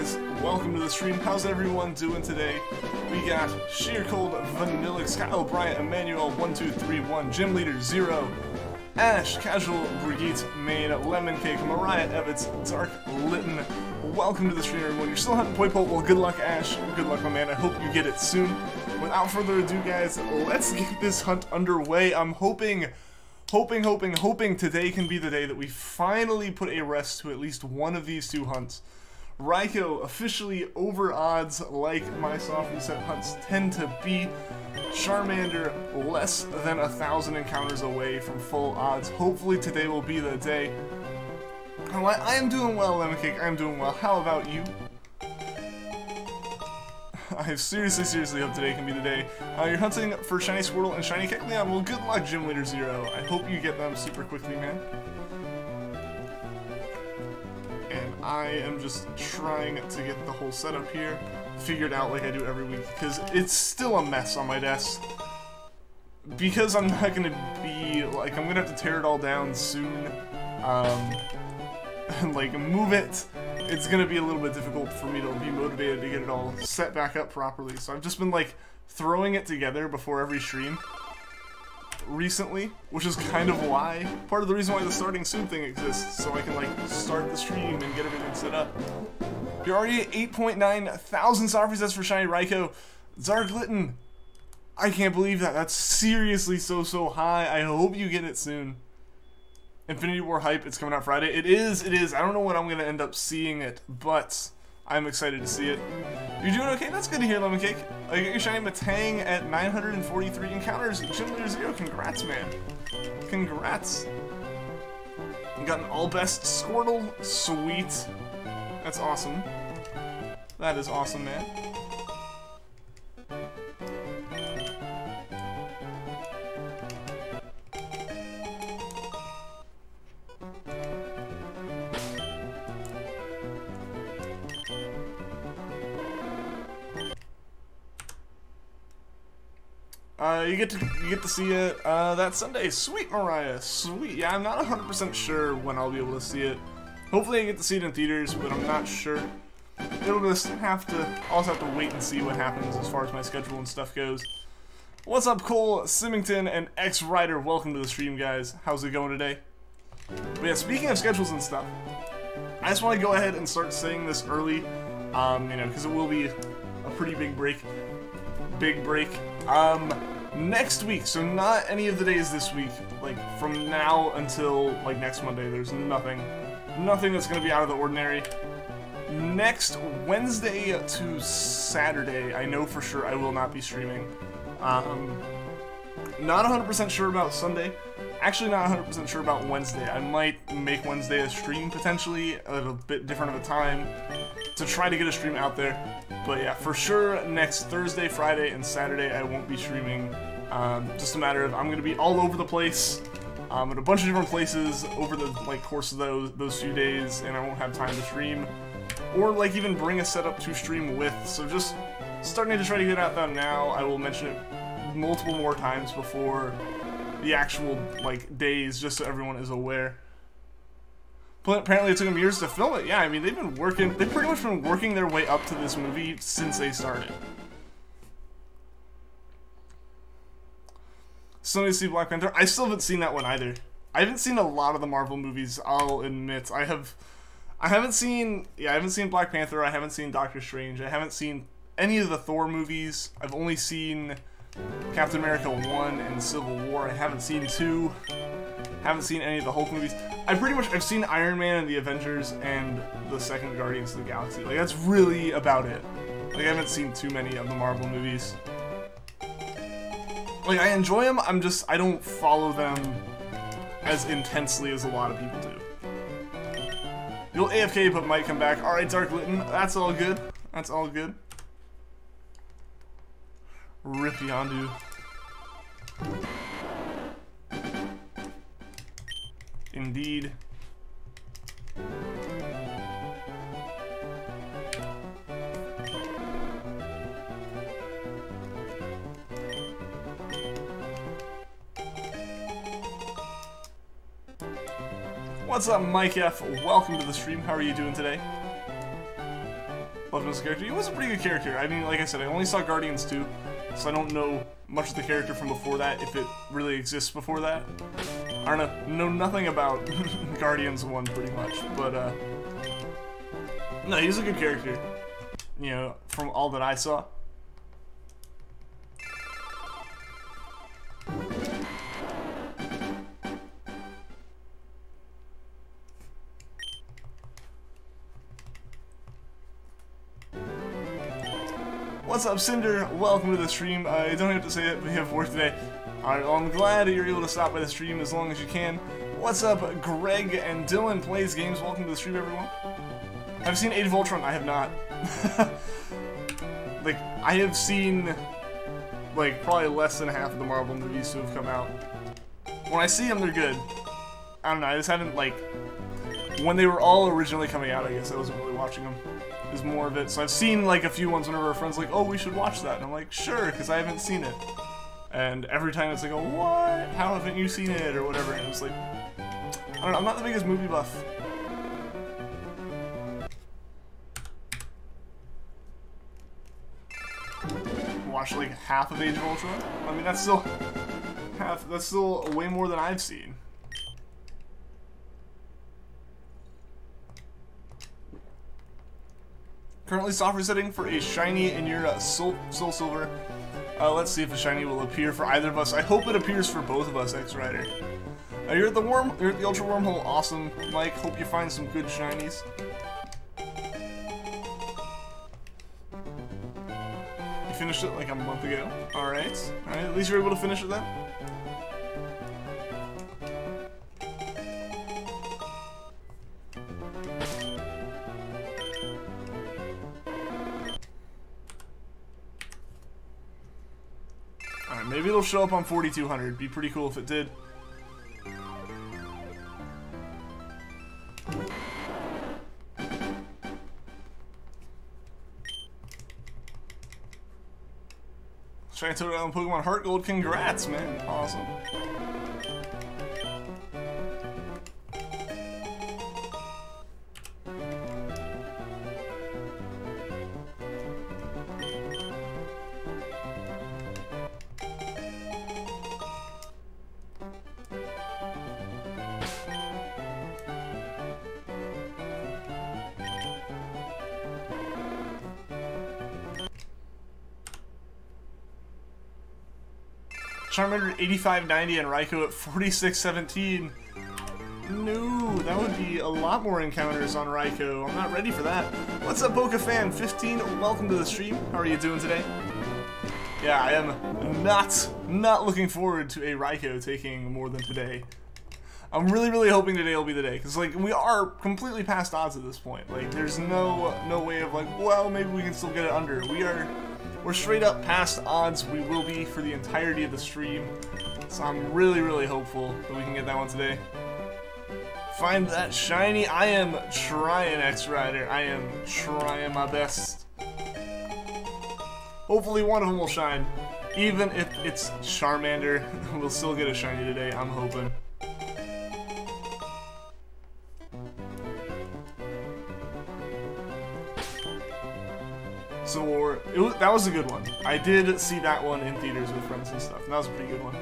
guys, welcome to the stream. How's everyone doing today? We got Sheer Cold, Vanilla, Scott O'Brien, Emmanuel, 1231, Gym Leader 0, Ash, Casual, Brigitte, Main, Lemon Cake, Mariah Evans, Dark Litton. Welcome to the stream, everyone. You're still hunting Poipole. Well, good luck, Ash. Good luck, my man. I hope you get it soon. Without further ado, guys, let's get this hunt underway. I'm hoping today can be the day that we finally put a rest to at least one of these two hunts. Raikou officially over odds like my soft reset hunts tend to be. Charmander less than 1,000 encounters away from full odds. Hopefully today will be the day. I am doing well, Lemon Cake. I am doing well. How about you? I seriously hope today can be the day. You're hunting for Shiny Squirtle and Shiny Kecleon. Well, good luck, Gym Leader 0. I hope you get them super quickly, man. And I am just trying to get the whole setup here figured out like I do every week, because it's still a mess on my desk. Because I'm not going to be, like, I'm going to have to tear it all down soon, and, like, move it. It's going to be a little bit difficult for me to be motivated to get it all set back up properly. So I've just been, like, throwing it together before every stream recently, which is kind of why, part of the reason why the starting soon thing exists, so I can, like, start the stream and get everything set up. You're already at 8.9 thousand soft resets for Shiny Raikou. Dark Litton, I can't believe that. That's seriously so high. I hope you get it soon. Infinity War hype, it's coming out Friday. It is. I don't know when I'm going to end up seeing it, but I'm excited to see it. You're doing okay? That's good to hear, Lemon Cake. You got your Shiny Matang at 943 encounters. Gym Leader 0, congrats, man. Congrats. You got an all-best Squirtle. Sweet. That's awesome. That is awesome, man. You get to see it that Sunday. Sweet, Mariah. Sweet. Yeah, I'm not 100% sure when I'll be able to see it. Hopefully I get to see it in theaters, but I'm not sure. I'll also have to wait and see what happens as far as my schedule and stuff goes. What's up, Cole, Symington, and X-Rider? Welcome to the stream, guys. How's it going today? But yeah, speaking of schedules and stuff, I just want to go ahead and start saying this early, you know, because it will be a pretty big break. Next week, so not any of the days this week, like from now until like next Monday, there's nothing that's going to be out of the ordinary. Next Wednesday to Saturday, I know for sure I will not be streaming. Not 100% sure about Sunday. Actually not 100% sure about Wednesday. I might make Wednesday a stream potentially, a little bit different of a time to try to get a stream out there. But yeah, for sure next Thursday, Friday, and Saturday I won't be streaming. Just a matter of I'm going to be all over the place. At a bunch of different places over the course of those few days, and I won't have time to stream or like even bring a setup to stream with. So just starting to try to get it out there now. I will mention it multiple more times before the actual like days, just so everyone is aware. But apparently it took them years to film it. Yeah, I mean they've pretty much been working their way up to this movie since they started. Still need to see Black Panther. I still haven't seen that one either. I haven't seen a lot of the Marvel movies, I'll admit. I haven't seen Black Panther, I haven't seen Doctor Strange, I haven't seen any of the Thor movies. I've only seen Captain America 1 and Civil War. I haven't seen 2. Haven't seen any of the Hulk movies. I've seen Iron Man and the Avengers and the second Guardians of the Galaxy. Like that's really about it. Like I haven't seen too many of the Marvel movies. Like, I enjoy them, I don't follow them as intensely as a lot of people do. You'll AFK, but might come back. Alright, Dark Litton, that's all good. That's all good. Rip Yondu. Indeed. What's up, Mike F? Welcome to the stream. How are you doing today? Loved him as a character. He was a pretty good character. I mean, like I said, I only saw Guardians 2, so I don't know much of the character from before that, if it really exists before that. I don't know nothing about Guardians 1 pretty much, but no, he's a good character, you know, from all that I saw. What's up, Cinder? Welcome to the stream. I don't have to say it, but we have work today. Alright, well, I'm glad that you're able to stop by the stream as long as you can. What's up, Greg and Dylan Plays Games? Welcome to the stream, everyone. Have you seen Age of Ultron? I have not. Like, I have seen, like, probably less than half of the Marvel movies to have come out. When I see them, they're good. I don't know, I just haven't, like, when they were all originally coming out, I guess I wasn't really watching them. Is more of it. So I've seen like a few ones whenever our friends like, oh, we should watch that, and I'm like, sure, because I haven't seen it. And every time it's like, oh, what? How haven't you seen it, or whatever? And it's like, I don't know. I'm not the biggest movie buff. Watched like half of Age of Ultron. I mean, that's still half. That's still way more than I've seen. Currently software setting for a shiny in your Soul Silver. Let's see if a shiny will appear for either of us. I hope it appears for both of us, X-Rider. You're at the Ultra Wormhole. Awesome, Mike. Hope you find some good shinies. You finished it like a month ago. Alright. Alright, at least you're able to finish it then. Maybe it'll show up on 4200. Be pretty cool if it did. Trying to on Pokemon Heart Gold. Congrats, man. Awesome. Charmander 8590 and Raikou at 4617. No, that would be a lot more encounters on Raikou. I'm not ready for that. What's up, Pokefan 15? Welcome to the stream. How are you doing today? Yeah, I am not looking forward to a Raikou taking more than today. I'm really hoping today will be the day, because like we are completely past odds at this point. Like there's no way of like, well, maybe we can still get it under. We're straight up past odds. We will be for the entirety of the stream. So I'm really hopeful that we can get that one today. Find that shiny. I am trying, X-Rider. I am trying my best. Hopefully one of them will shine. Even if it's Charmander, we'll still get a shiny today, I'm hoping. So, that was a good one. I did see that one in theaters with friends and stuff, and that was a pretty good one.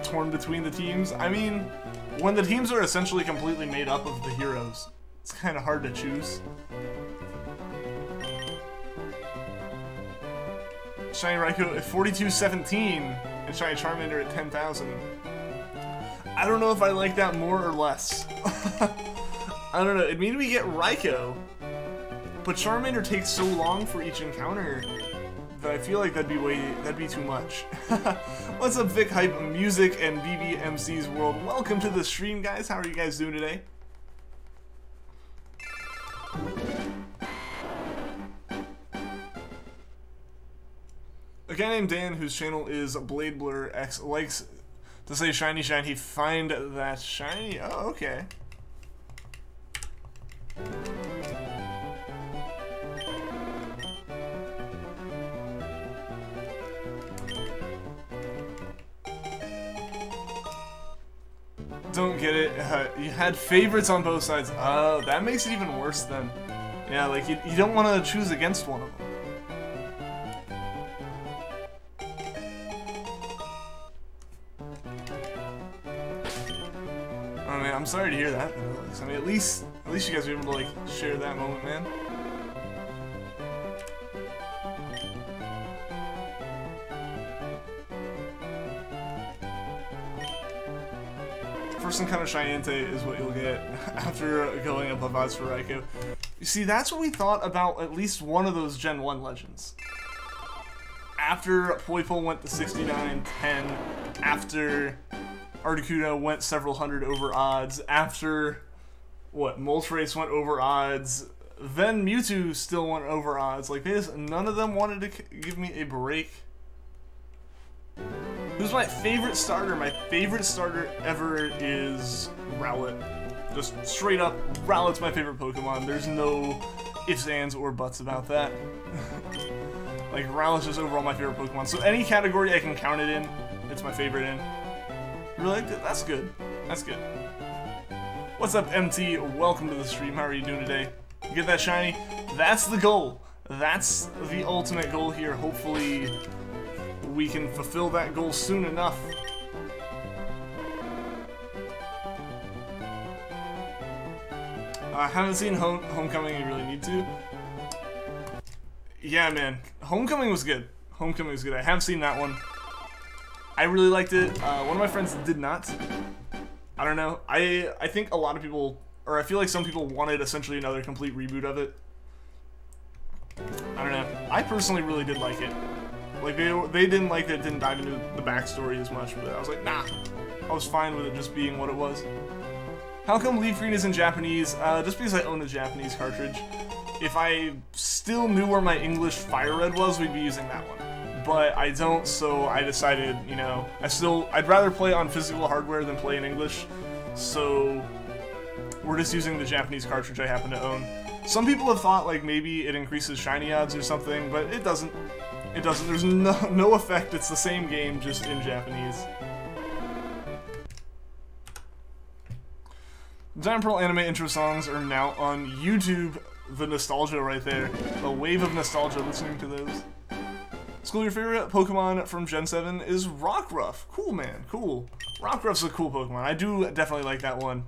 Torn between the teams. I mean, when the teams are essentially completely made up of the heroes, it's kind of hard to choose. Shiny Raikou at 4217 and Shiny Charmander at 10,000. I don't know if I like that more or less. I don't know. It means we get Raikou, but Charmander takes so long for each encounter that I feel like that'd be too much. What's up, Vic Hype Music and BBMC's World? Welcome to the stream, guys. How are you guys doing today? A guy named Dan, whose channel is Blade Blur X, likes to say shiny shine. He'd find that shiny. Oh, okay. don't get it. You had favorites on both sides. Oh, that makes it even worse then. Yeah, like, you don't want to choose against one of them. Oh man, I'm sorry to hear that. I mean, at least you guys were able to, like, share that moment, man. First encounter Shiny Entei is what you'll get after going above odds for Raikou. You see, that's what we thought about at least one of those Gen 1 legends. After Poipole went to 69-10, after Articuno went several hundred over odds, after, what, Moltres went over odds, then Mewtwo still went over odds. Like, none of them wanted to give me a break. Who's my favorite starter? My favorite starter ever is Rowlet. Just straight up, Rowlet's my favorite Pokemon. There's no ifs, ands, or buts about that. Like, Rowlet's just overall my favorite Pokemon. So any category I can count it in, it's my favorite in. You really liked it? That's good. That's good. What's up, MT? Welcome to the stream. How are you doing today? You get that shiny? That's the goal. That's the ultimate goal here. Hopefully we can fulfill that goal soon enough. I haven't seen Homecoming. You really need to. Yeah, man. Homecoming was good. Homecoming was good. I have seen that one. I really liked it. One of my friends did not. I don't know. I think a lot of people, or I feel like some people wanted essentially another complete reboot of it. I don't know. I personally really did like it. Like, they didn't like that it didn't dive into the backstory as much, but I was like, nah. I was fine with it just being what it was. How come Leafgreen is in Japanese? Just because I own a Japanese cartridge. If I still knew where my English Fire Red was, we'd be using that one. But I don't, so I decided, you know, I'd rather play on physical hardware than play in English. So we're just using the Japanese cartridge I happen to own. Some people have thought, like, maybe it increases shiny odds or something, but it doesn't. It doesn't. There's no effect. It's the same game, just in Japanese. Diamond Pearl anime intro songs are now on YouTube. The nostalgia right there. A wave of nostalgia listening to those. School, your favorite Pokemon from Gen 7 is Rockruff. Cool, man. Cool. Rockruff's a cool Pokemon. I do definitely like that one.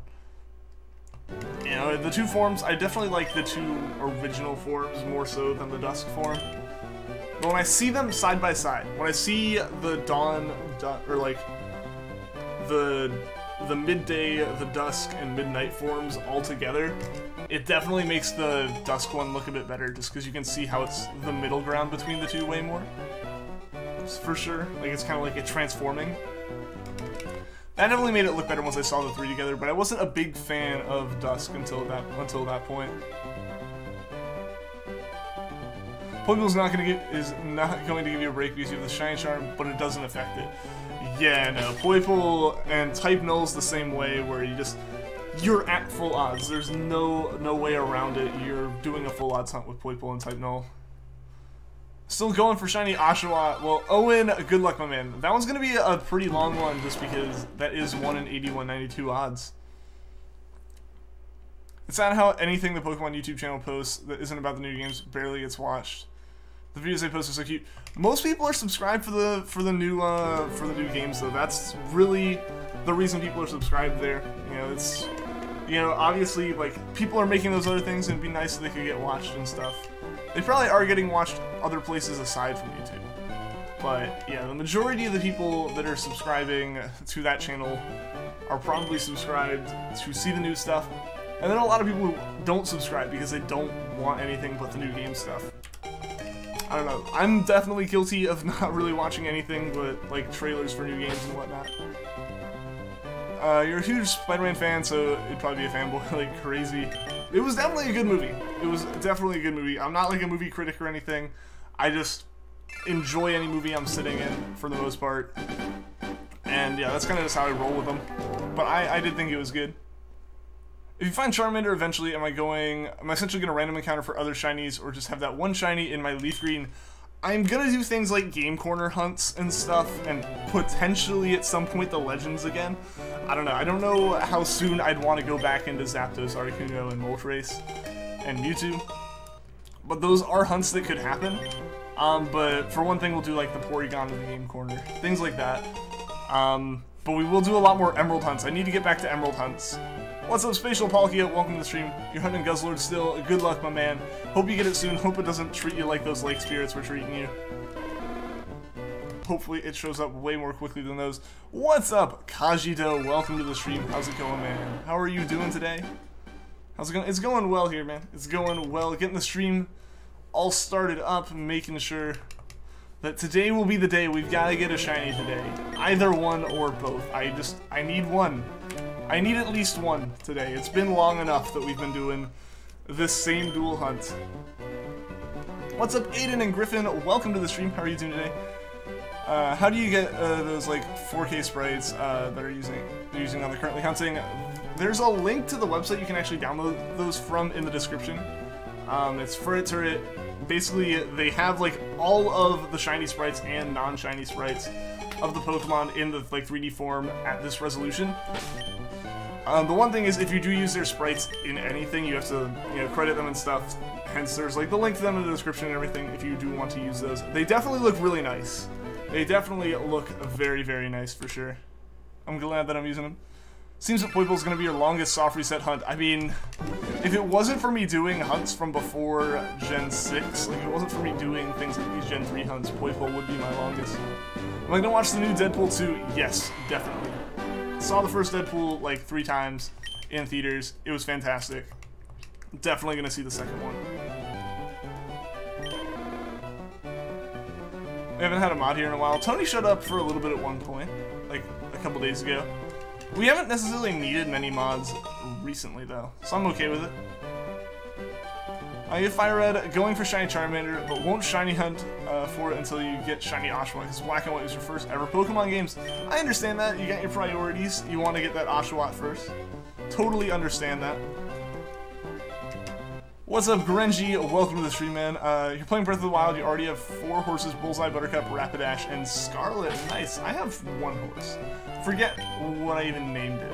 You know, the two forms, I definitely like the two original forms more so than the Dusk form. But when I see them side by side, when I see the or like the midday, the dusk, and midnight forms all together, it definitely makes the dusk one look a bit better, just because you can see how it's the middle ground between the two way more. For sure, like it's kind of like it transforming. That definitely made it look better once I saw the three together, but I wasn't a big fan of dusk until that point. Poipole's is not going to give you a break because you have the Shiny Charm, but it doesn't affect it. Yeah, no, Poipole and Type Null's the same way, where you're at full odds. There's no way around it. You're doing a full odds hunt with Poipole and Type Null. Still going for Shiny Oshawa. Well, Owen, good luck, my man. That one's gonna be a pretty long one, just because that is 1 in 8192 odds. It's sad how anything the Pokemon YouTube channel posts that isn't about the new games barely gets watched. The videos they post are so cute. Most people are subscribed for the new games though. That's really the reason people are subscribed there. You know, it's, you know, obviously like people are making those other things, and it'd be nice if they could get watched and stuff. They probably are getting watched other places aside from YouTube. But yeah, the majority of the people that are subscribing to that channel are probably subscribed to see the new stuff. And then a lot of people who don't subscribe because they don't want anything but the new game stuff. I don't know. I'm definitely guilty of not really watching anything but like trailers for new games and whatnot. You're a huge Spider-Man fan, so it'd probably be a fanboy like crazy. It was definitely a good movie. It was definitely a good movie. I'm not like a movie critic or anything. I just enjoy any movie I'm sitting in for the most part. And yeah, that's kind of just how I roll with them. But I did think it was good. If you find Charmander eventually, am I essentially going to random encounter for other shinies, or just have that one shiny in my Leafgreen? I'm gonna do things like Game Corner hunts and stuff, and potentially at some point the Legends again. I don't know. I don't know how soon I'd want to go back into Zapdos, Articuno, and Moltres, and Mewtwo. But those are hunts that could happen. But for one thing, we'll do like the Porygon in the Game Corner. Things like that. But we will do a lot more Emerald hunts. I need to get back to Emerald hunts. What's up, Spatial Palkia? Welcome to the stream. You're hunting Guzzlord still. Good luck, my man. Hope you get it soon. Hope it doesn't treat you like those lake spirits were treating you. Hopefully it shows up way more quickly than those. What's up, Kajito? Welcome to the stream. How's it going, man? How are you doing today? How's it going? It's going well here, man. It's going well. Getting the stream all started up, making sure that today will be the day. We've got to get a shiny today. Either one or both. I need one. I need at least one today. It's been long enough that we've been doing this same dual hunt. What's up, Aiden and Griffin? Welcome to the stream. How are you doing today? How do you get those like 4K sprites that are using on the currently hunting? There's a link to the website you can actually download those from in the description. It's Furret. Basically, they have like all of the shiny sprites and non-shiny sprites of the Pokemon in the like 3D form at this resolution. The one thing is, if you do use their sprites in anything, you have to, credit them and stuff. Hence, there's like the link to them in the description and everything if you do want to use those. They definitely look really nice. They definitely look very, very nice for sure. I'm glad that I'm using them. Seems that Poipole's gonna be your longest soft reset hunt. I mean, if it wasn't for me doing hunts from before Gen 6, like if it wasn't for me doing things like these Gen 3 hunts, Poipole would be my longest. Am I gonna watch the new Deadpool 2? Yes, definitely. Saw the first Deadpool like 3 times in theaters. It was fantastic. Definitely gonna see the second one. We haven't had a mod here in a while. Tony showed up for a little bit at one point, like a couple days ago. We haven't necessarily needed many mods recently though, so I'm okay with it. I get Fire Red going for Shiny Charmander, but won't Shiny hunt for it until you get Shiny Oshawott, because Black and White was your first ever Pokemon games. I understand that. You got your priorities. You want to get that Oshawott first. Totally understand that. What's up, Grenji? Welcome to the stream, man. You're playing Breath of the Wild. You already have 4 horses: Bullseye, Buttercup, Rapidash, and Scarlet. Nice. I have 1 horse. Forget what I even named it.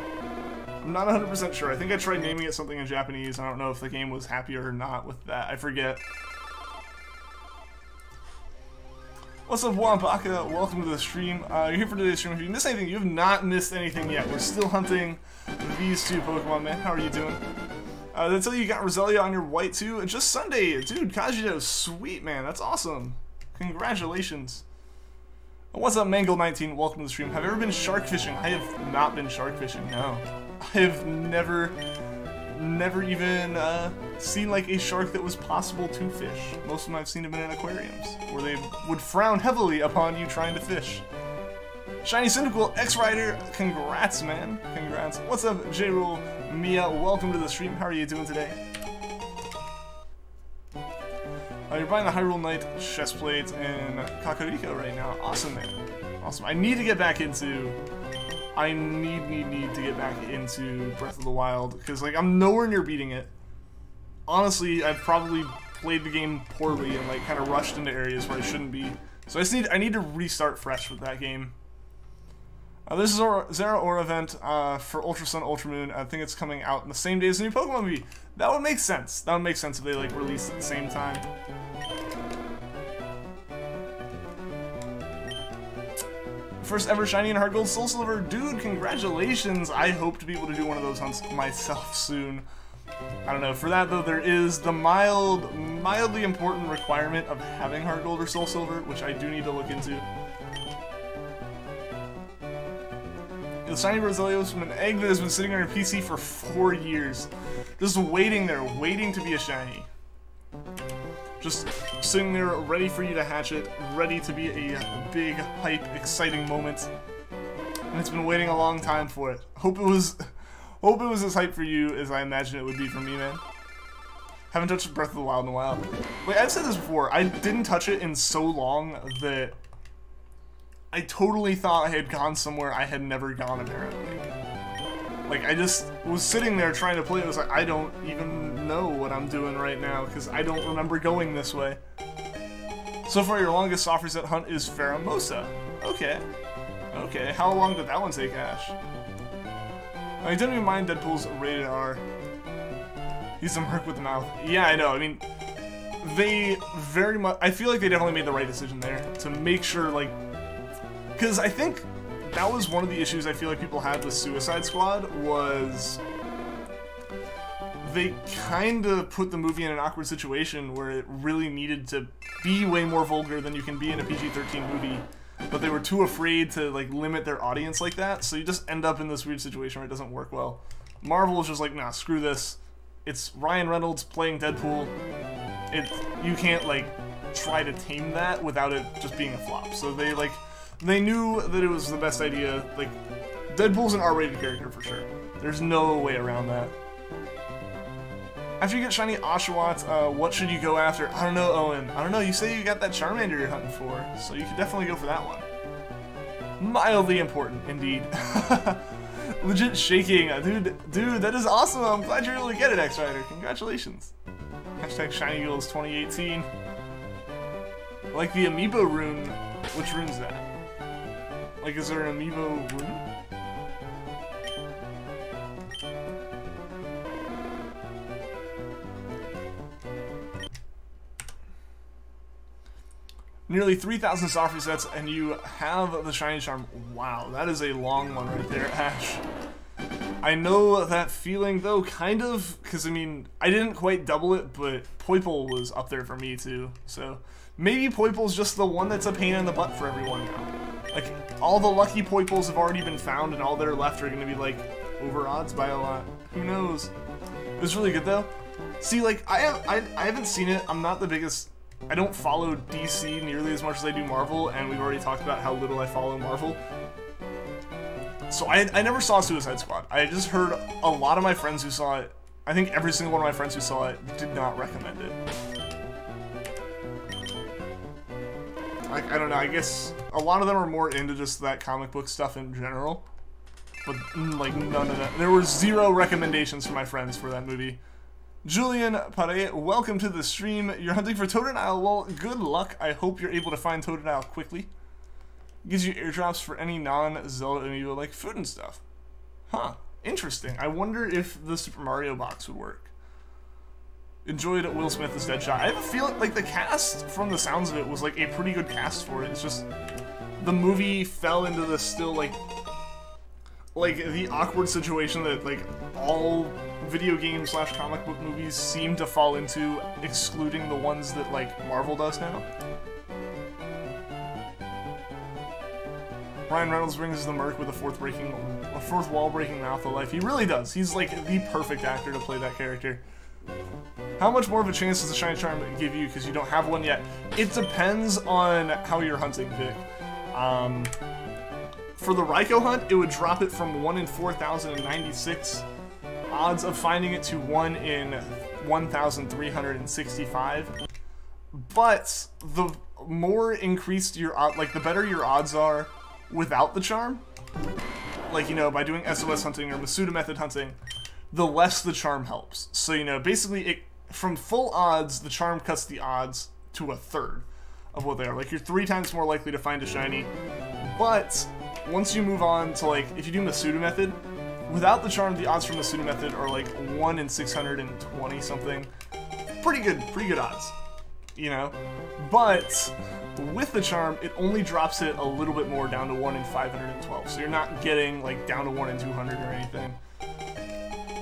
I'm not 100% sure. I think I tried naming it something in Japanese. I don't know if the game was happier or not with that. I forget. What's up, Wampaka? Welcome to the stream. You're here for today's stream. If you missed anything, you have not missed anything yet. We're still hunting these 2 Pokemon, man. How are you doing? Did I tell you got Roselia on your white too? Just Sunday. Dude, Kajito, sweet, man. That's awesome. Congratulations. What's up, Mangle19? Welcome to the stream. Have you ever been shark fishing? I have not been shark fishing, no. I have never even seen like a shark that was possible to fish. Most of them I've seen have been in aquariums, where they would frown heavily upon you trying to fish. Shiny Cyndaquil, X-Rider, congrats, man. Congrats. What's up, J-Rule? Mia, welcome to the stream. How are you doing today? You're buying the Hyrule Knight chest plate and Kakariko right now. Awesome, man. Awesome. I need to get back into... I need to get back into Breath of the Wild, because, like, I'm nowhere near beating it. Honestly, I've probably played the game poorly and, like, kind of rushed into areas where I shouldn't be. So I need to restart fresh with that game. This is our Zeraora event for Ultra Sun, Ultra Moon. I think it's coming out in the same day as the new Pokemon movie. That would make sense. That would make sense if they like release at the same time. First ever Shiny and Heart Gold Soul Silver. Dude, congratulations. I hope to be able to do one of those hunts myself soon. I don't know. For that, though, there is the mildly important requirement of having Heart Gold or Soul Silver, which I do need to look into. The shiny Roselia was from an egg that has been sitting on your PC for 4 years. Just waiting there, waiting to be a shiny. Just sitting there ready for you to hatch it, ready to be a big, hype, exciting moment. And it's been waiting a long time for it. Hope it was as hype for you as I imagine it would be for me, man. Haven't touched Breath of the Wild in a while. Wait, I've said this before. I didn't touch it in so long that I totally thought I had gone somewhere I had never gone, apparently. Like, I just was sitting there trying to play it. I was like, I don't even know what I'm doing right now, because I don't remember going this way. So far, your longest soft reset hunt is Pheromosa. Okay. Okay, how long did that one take, Ash? I don't even mind Deadpool's rated R. He's a merc with the mouth. Yeah, I know. I mean, they very much... I feel like they definitely made the right decision there to make sure, like... Because I think that was one of the issues I feel like people had with Suicide Squad was... They kind of put the movie in an awkward situation where it really needed to be way more vulgar than you can be in a PG-13 movie. But they were too afraid to, like, limit their audience like that, so you just end up in this weird situation where it doesn't work well. Marvel is just like, nah, screw this. It's Ryan Reynolds playing Deadpool. You can't, like, try to tame that without it just being a flop. So they, like, they knew that it was the best idea. Like, Deadpool's an R-rated character for sure. There's no way around that. After you get shiny Oshawott, what should you go after? I don't know, Owen. I don't know, you say you got that Charmander you're hunting for, so you could definitely go for that one. Mildly important, indeed. Legit shaking. Dude, that is awesome. I'm glad you're able to get it, X-Rider. Congratulations. Hashtag Shiny Goals 2018. I like the Amiibo rune. Which rune's that? Like, is there an Amiibo rune? Nearly 3,000 soft resets, and you have the Shiny Charm. Wow, that is a long one right there, Ash. I know that feeling, though, kind of, because, I mean, I didn't quite double it, but Poipole was up there for me, too. So, maybe Poipole's just the one that's a pain in the butt for everyone now. Like, all the lucky Poipoles have already been found, and all that are left are going to be, like, over odds by a lot. Who knows? It was really good, though. See, like, I haven't seen it. I'm not the biggest... I don't follow DC nearly as much as I do Marvel, and we've already talked about how little I follow Marvel. So I never saw Suicide Squad. I just heard a lot of my friends who saw it, I think every single one of my friends who saw it did not recommend it. Like, I don't know, I guess a lot of them are more into just that comic book stuff in general. But, like, none of that. There were 0 recommendations from my friends for that movie. Julian Pare, welcome to the stream. You're hunting for Totodile. Well, good luck. I hope you're able to find Totodile quickly. Gives you airdrops for any non-Zelda amiibo like food and stuff. Huh. Interesting. I wonder if the Super Mario box would work. Enjoyed Will Smith as Deadshot. I have a feeling like the cast, from the sounds of it, was like a pretty good cast for it. It's just the movie fell into this still like the awkward situation that like all video game / comic book movies seem to fall into, excluding the ones that like Marvel does now. Ryan Reynolds brings the Merc with a fourth wall breaking mouth of life. He really does. He's like the perfect actor to play that character. How much more of a chance does the Shiny Charm give you because you don't have one yet? It depends on how you're hunting, Vic. For the Raikou hunt, it would drop it from 1 in 4,096 odds of finding it to 1 in 1,365. But the more increased your like the better your odds are without the charm, like, you know, by doing SOS hunting or Masuda method hunting, the less the charm helps. So, you know, basically from full odds, the charm cuts the odds to 1/3 of what they are. Like, you're 3 times more likely to find a shiny. But once you move on to, like, if you do Masuda method, without the charm, the odds from Masuda method are like 1 in 620 something. Pretty good odds, you know? But with the charm, it only drops it a little bit more down to 1 in 512. So you're not getting like down to 1 in 200 or anything.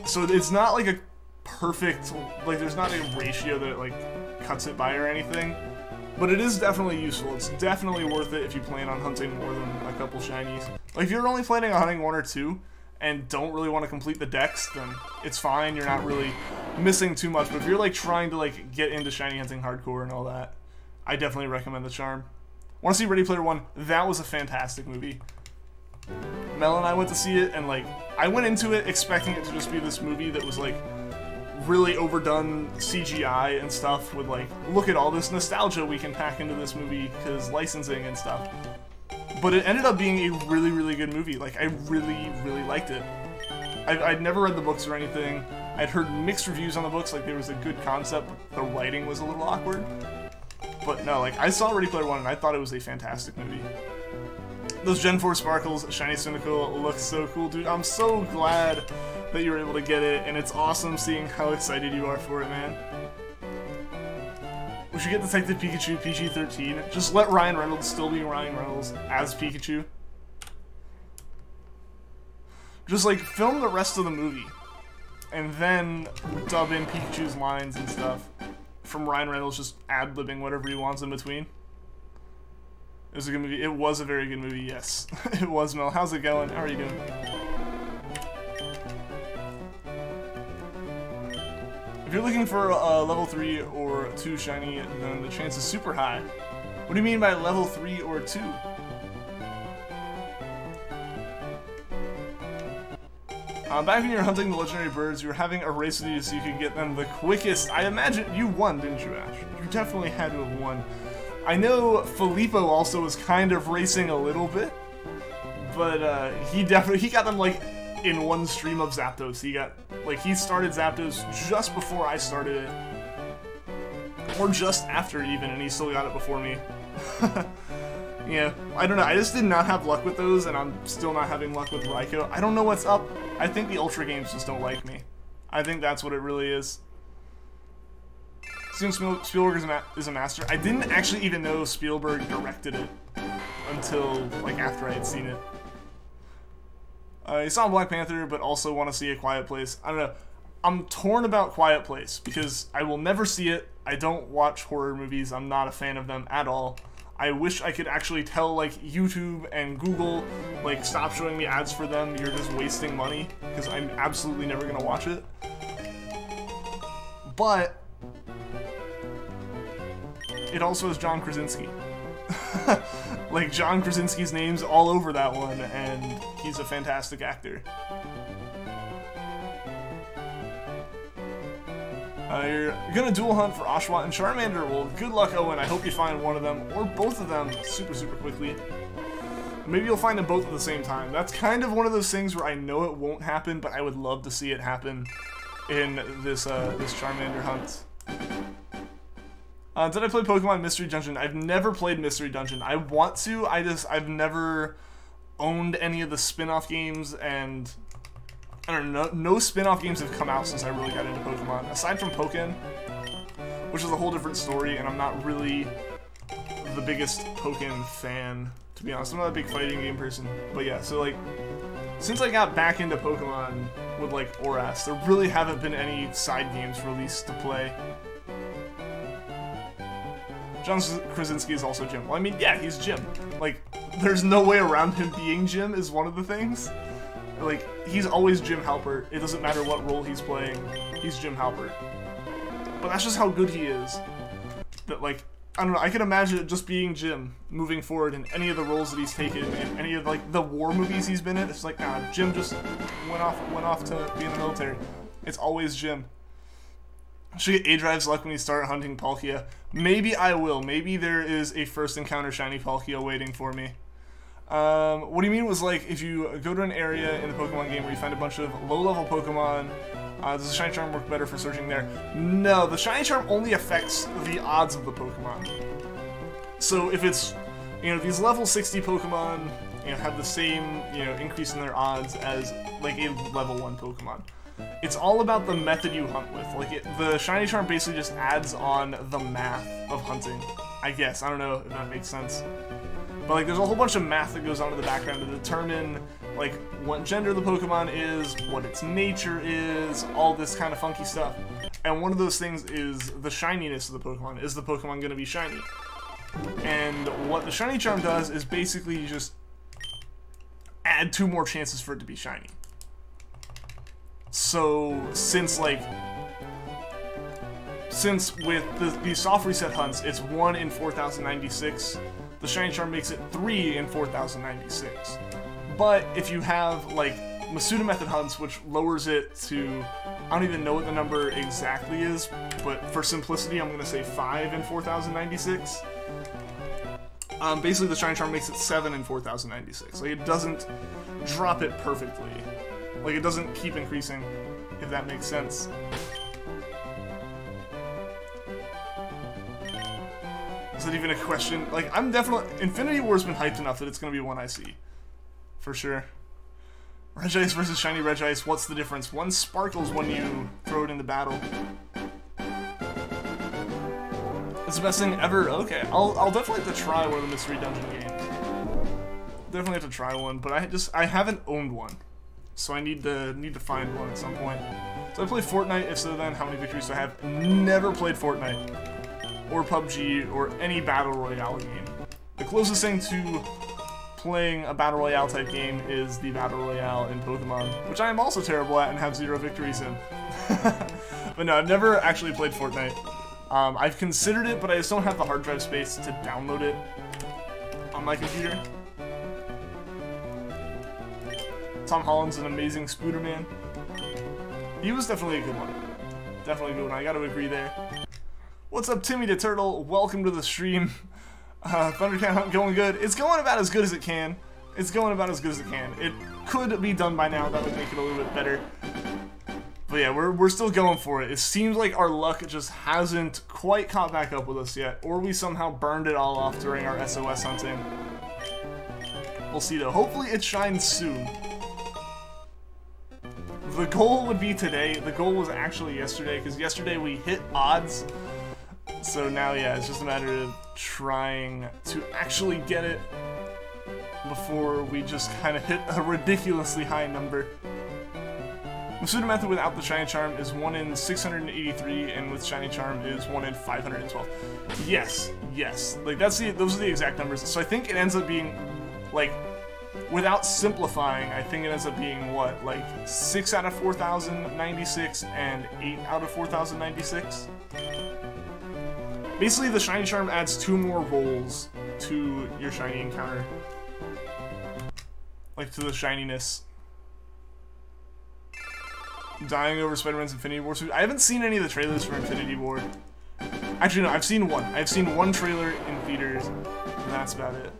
So it's not like a perfect, like there's not a ratio that it like cuts it by or anything. But it is definitely useful. It's definitely worth it if you plan on hunting more than a couple shinies. Like if you're only planning on hunting 1 or 2 and don't really want to complete the dex, then it's fine. You're not really missing too much. But if you're like trying to like get into shiny hunting hardcore and all that, I definitely recommend the charm. Want to see Ready Player One? That was a fantastic movie. Mel and I went to see it, and like I went into it expecting it to just be this movie that was like really overdone CGI and stuff with like, look at all this nostalgia we can pack into this movie because licensing and stuff. But it ended up being a really good movie. Like, I really liked it. I'd never read the books or anything. I'd heard mixed reviews on the books, like there was a good concept, but the writing was a little awkward. But no, like, I saw Ready Player One and I thought it was a fantastic movie. Those Gen 4 Sparkles, Shiny Cyndaquil looks so cool, dude. I'm so glad that you were able to get it, and it's awesome seeing how excited you are for it, man. We should get Detective Pikachu PG-13. Just let Ryan Reynolds still be Ryan Reynolds as Pikachu. Just, like, film the rest of the movie, and then dub in Pikachu's lines and stuff from Ryan Reynolds just ad-libbing whatever he wants in between. It was a good movie. It was a very good movie, yes. It was, Mel. How's it going? How are you doing? If you're looking for a level 3 or 2 shiny, then the chance is super high. What do you mean by level 3 or 2? Back when you were hunting the legendary birds, you were having a race with you so you could get them the quickest. I imagine you won, didn't you, Ash? You definitely had to have won. I know Filippo also was kind of racing a little bit, but he got them like in one stream of Zapdos. He started Zapdos just before I started it, or just after even, and he still got it before me. Yeah, I don't know. I just did not have luck with those, and I'm still not having luck with Raikou. I don't know what's up. I think the Ultra games just don't like me. I think that's what it really is. Seems Spielberg is a master. I didn't actually even know Spielberg directed it until, like, after I had seen it. I saw Black Panther, but also want to see A Quiet Place. I don't know. I'm torn about Quiet Place, because I will never see it. I don't watch horror movies. I'm not a fan of them at all. I wish I could actually tell, like, YouTube and Google, like, stop showing me ads for them. You're just wasting money, because I'm absolutely never going to watch it. But it also has John Krasinski. Like, John Krasinski's name's all over that one, and he's a fantastic actor. You're gonna dual hunt for Oshawott and Charmander. Well, good luck, Owen. I hope you find one of them, or both of them, super quickly. Maybe you'll find them both at the same time. That's kind of one of those things where I know it won't happen, but I would love to see it happen in this this Charmander hunt. Did I play Pokemon Mystery Dungeon? I've never played Mystery Dungeon. I want to. I've never owned any of the spin-off games, and I don't know. No spin-off games have come out since I really got into Pokemon. Aside from Pokken, which is a whole different story, and I'm not really the biggest Pokken fan, to be honest. I'm not a big fighting game person. But yeah, so like, since I got back into Pokemon with like Oras, there really haven't been any side games released to play. John Krasinski is also Jim. Well, I mean, yeah, he's Jim. Like, there's no way around him being Jim is one of the things. Like, he's always Jim Halpert. It doesn't matter what role he's playing. He's Jim Halpert. But that's just how good he is. That, like, I don't know, I can imagine it just being Jim moving forward in any of the roles that he's taken, in any of, like, the war movies he's been in. It's like, nah, Jim just went off to be in the military. It's always Jim. Should get A-Drive's luck when you start hunting Palkia. Maybe I will. Maybe there is a first encounter shiny Palkia waiting for me. What do you mean was, like, if you go to an area in the Pokemon game where you find a bunch of low-level Pokemon, does the Shiny Charm work better for searching there? No, the Shiny Charm only affects the odds of the Pokemon. So if it's, you know, these level 60 Pokemon, you know, have the same, you know, increase in their odds as, like, a level 1 Pokemon. It's all about the method you hunt with. Like, the Shiny Charm basically just adds on the math of hunting. I guess. I don't know if that makes sense. But, like, there's a whole bunch of math that goes on in the background to determine, like, what gender the Pokemon is, what its nature is, all this kind of funky stuff. And one of those things is the shininess of the Pokemon. Is the Pokemon going to be shiny? And what the Shiny Charm does is basically you just add 2 more chances for it to be shiny. So, since with the soft reset hunts, it's 1 in 4096, the Shiny Charm makes it 3 in 4096. But if you have, like, Masuda method hunts, which lowers it to, I don't even know what the number exactly is, but for simplicity, I'm going to say 5 in 4096. Basically, the Shiny Charm makes it 7 in 4096. Like, it doesn't drop it perfectly. Like, it doesn't keep increasing, if that makes sense. Is that even a question? Like, I'm definitely... Infinity War's been hyped enough that it's going to be one I see. For sure. Regice versus Shiny Regice, what's the difference? One sparkles when you throw it into battle. It's the best thing ever? Okay, I'll definitely have to try one of the Mystery Dungeon games. Definitely have to try one, but I haven't owned one. So I need to find one at some point. So I play Fortnite, if so then, how many victories do I have? Never played Fortnite. Or PUBG, or any Battle Royale game. The closest thing to playing a Battle Royale type game is the Battle Royale in Pokemon, which I am also terrible at and have 0 victories in. But no, I've never actually played Fortnite. I've considered it, but I just don't have the hard drive space to download it on my computer. Tom Holland's an amazing Spooderman. He was definitely a good one. Definitely a good one, I gotta agree there. What's up, Timmy the Turtle? Welcome to the stream. Thundercat Hunt going good. It's going about as good as it can. It's going about as good as it can. It could be done by now, that would make it a little bit better. But yeah, we're still going for it. It seems like our luck just hasn't quite caught back up with us yet, or we somehow burned it all off during our SOS hunting. We'll see though. Hopefully it shines soon. The goal would be today. The goal was actually yesterday, because yesterday we hit odds. So now, yeah, it's just a matter of trying to actually get it before we just kind of hit a ridiculously high number. Masuda method without the Shiny Charm is 1 in 683, and with Shiny Charm is 1 in 512. Yes, yes. Like, those are the exact numbers. So I think it ends up being, like, without simplifying, I think it ends up being, what, like, 6 out of 4,096 and 8 out of 4,096? Basically, the Shiny Charm adds 2 more rolls to your Shiny encounter. Like, to the shininess. Dying over Spider-Man's Infinity War suit. I haven't seen any of the trailers for Infinity War. Actually, no, I've seen one. I've seen one trailer in theaters, and that's about it.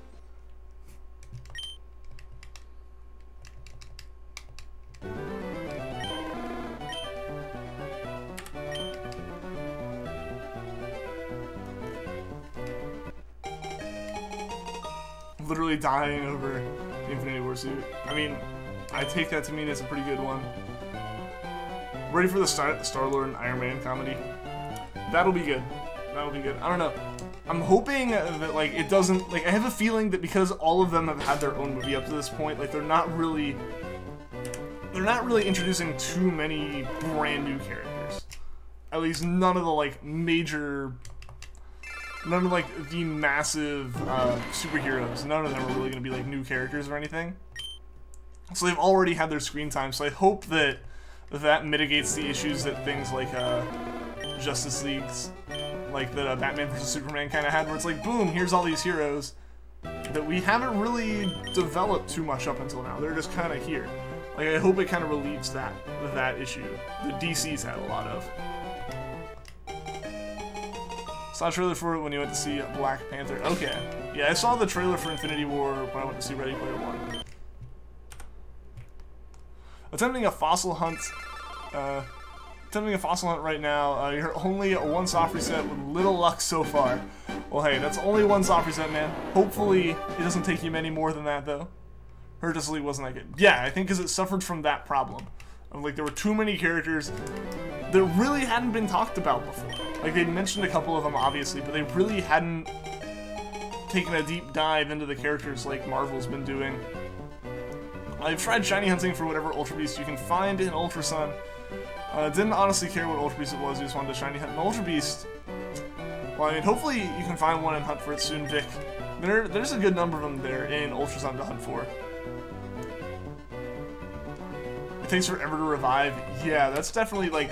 Literally dying over the Infinity War suit. I mean, I take that to mean it's a pretty good one. Ready for the Star-Lord and Iron Man comedy? That'll be good. That'll be good. I don't know. I'm hoping that, like, it doesn't... Like, I have a feeling that because all of them have had their own movie up to this point, like, they're not really introducing too many brand new characters. At least none of the, like, major... None of, like, the massive superheroes. None of them are really going to be, like, new characters or anything. So they've already had their screen time, so I hope that that mitigates the issues that things like Justice League's, like the Batman vs. Superman kind of had, where it's like, boom, here's all these heroes that we haven't really developed too much up until now. They're just kind of here. Like, I hope it kind of relieves that issue that DC's had a lot of. Saw a trailer for it when you went to see Black Panther. Okay. Yeah, I saw the trailer for Infinity War when I went to see Ready Player One. Attempting a fossil hunt right now. You're only a 1 soft reset with little luck so far. Well, hey, that's only 1 soft reset, man. Hopefully, it doesn't take you many more than that, though. Justice League wasn't that good. Yeah, I think because it suffered from that problem. Of, like, there were too many characters that really hadn't been talked about before. Like, they'd mentioned a couple of them, obviously, but they really hadn't taken a deep dive into the characters like Marvel's been doing. I've tried shiny hunting for whatever Ultra Beast you can find in Ultra Sun. Didn't honestly care what Ultra Beast it was, you just wanted to shiny hunt an Ultra Beast. Well, I mean, hopefully you can find one and hunt for it soon, Vic. There's a good number of them there in Ultra Sun to hunt for. It takes forever to revive. Yeah, that's definitely, like...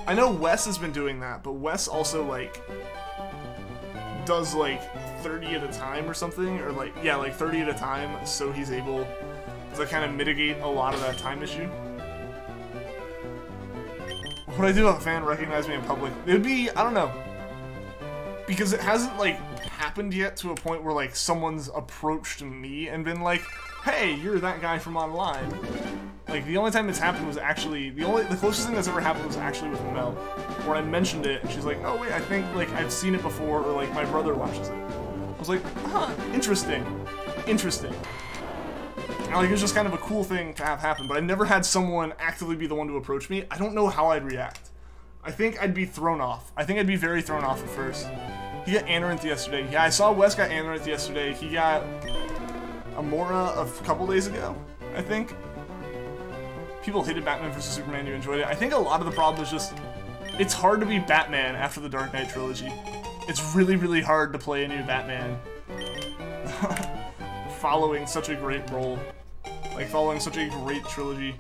I know Wes has been doing that, but Wes also, like... does, like, 30 at a time or something, or, like, yeah, like, 30 at a time, so he's able to kind of mitigate a lot of that time issue. Would I do if a fan recognized me in public? It would be, I don't know. Because it hasn't, like, happened yet to a point where, like, someone's approached me and been like, hey, you're that guy from online. Like, the only time it's happened was actually, the closest thing that's ever happened was actually with Mel, where I mentioned it, and she's like, oh wait, I think, like, I've seen it before, or, like, my brother watches it. was like, huh, interesting. Interesting. And, like, it was just kind of a cool thing to have happen, but I never had someone actively be the one to approach me. I don't know how I'd react. I think I'd be thrown off. I think I'd be very thrown off at first. He got Anorith yesterday. Yeah, I saw Wes got Anorith yesterday. He got Amora a couple days ago, I think. People hated Batman vs. Superman, you enjoyed it. I think a lot of the problem is just, it's hard to be Batman after the Dark Knight trilogy. It's really, really hard to play a new Batman following such a great role. Like, following such a great trilogy.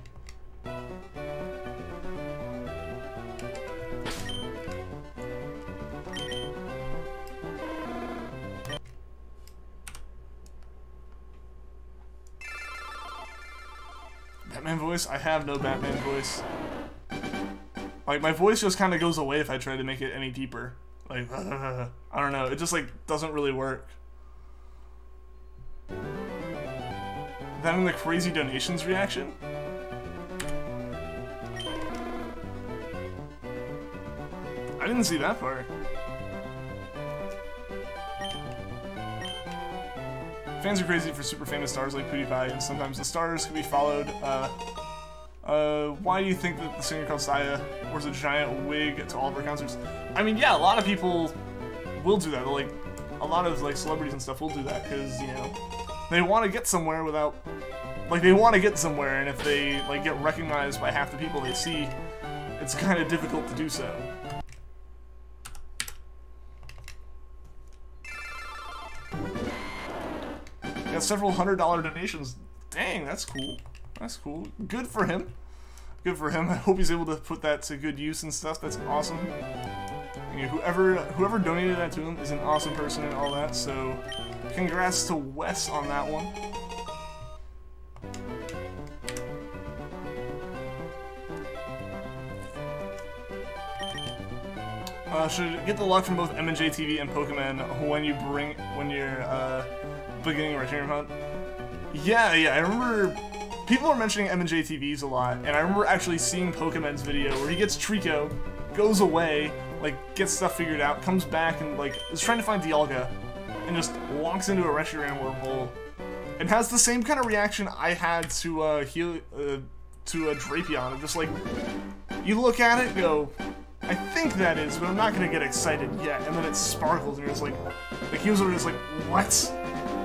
Batman voice? I have no Batman voice. Like, my voice just kind of goes away if I try to make it any deeper. Like, I don't know, it just, like, doesn't really work. That and the crazy donations reaction? I didn't see that part. Fans are crazy for super famous stars like PewDiePie, and sometimes the stars can be followed. Why do you think that the singer called Saya wears a giant wig to all of her concerts? I mean, yeah, a lot of people will do that. Like, a lot of, like, celebrities and stuff will do that, because, you know, they want to get somewhere without... Like, they want to get somewhere, and if they, like, get recognized by half the people they see, it's kind of difficult to do so. Got several $100 donations. Dang, that's cool. That's cool. Good for him. Good for him. I hope he's able to put that to good use and stuff. That's awesome. You know, whoever donated that to him is an awesome person and all that, so congrats to Wes on that one. Should get the luck from both M&J TV and Pokemon when you're beginning a return hunt. Yeah, I remember people are mentioning M&J TVs a lot, and I remember actually seeing Pokemon's video where he gets Treecko, goes away, like, gets stuff figured out, comes back and, like, is trying to find Dialga, and just walks into a Reshiram wormhole, and has the same kind of reaction I had to Drapion, of just, like, you look at it, go, I think that is, but I'm not gonna get excited yet, and then it sparkles, and you're just like he was just like, what?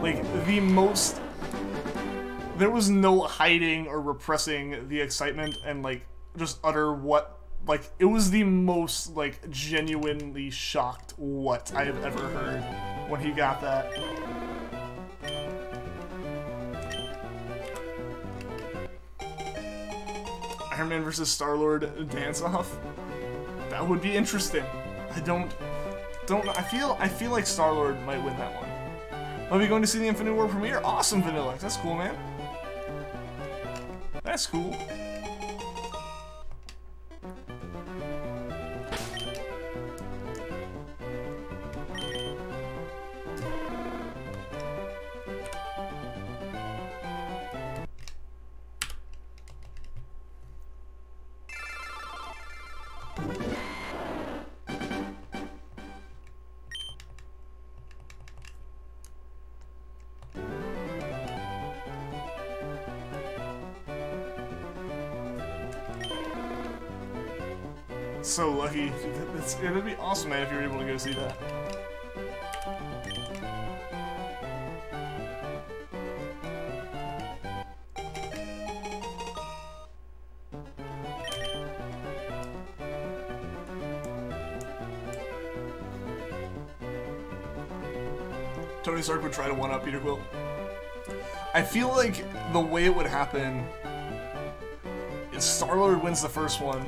Like, the most... There was no hiding or repressing the excitement and, like, just utter what... Like, it was the most, like, genuinely shocked what I have ever heard when he got that. Iron Man vs. Star-Lord dance-off? That would be interesting. I feel like Star-Lord might win that one. I'll be going to see the Infinite War premiere. Awesome, Vanilla. That's cool, man. That's cool. So lucky. It'd be awesome, man, if you were able to go see that. Tony Stark would try to one-up Peter Quill. I feel like the way it would happen is Star-Lord wins the first one.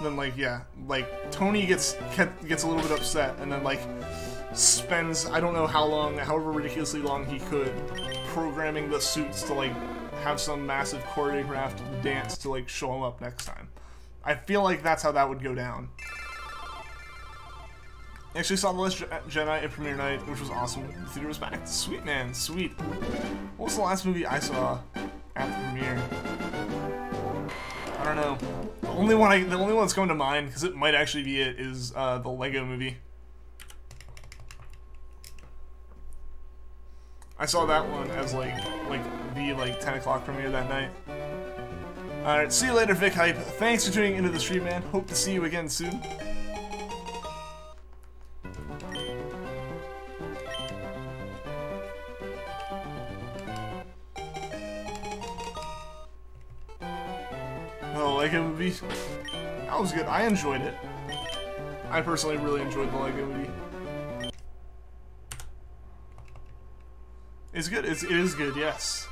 Then, like, yeah, like, Tony gets a little bit upset, and then, like, spends, I don't know how long, however ridiculously long he could, programming the suits to, like, have some massive choreographed dance to, like, show him up next time. I feel like that's how that would go down. I actually saw The Last Jedi at premiere night, which was awesome. The theater was packed. Sweet, man, sweet. What was the last movie I saw at the premiere? I don't know. The only one that's coming to mind, because it might actually be it, is the Lego Movie. I saw that one as the 10 o'clock premiere that night. Alright, see you later, Vic Hype. Thanks for tuning into the stream, man. Hope to see you again soon. Oh, Lego movie. That was good. I enjoyed it. I personally really enjoyed the Lego movie. It's good. It is good, yes.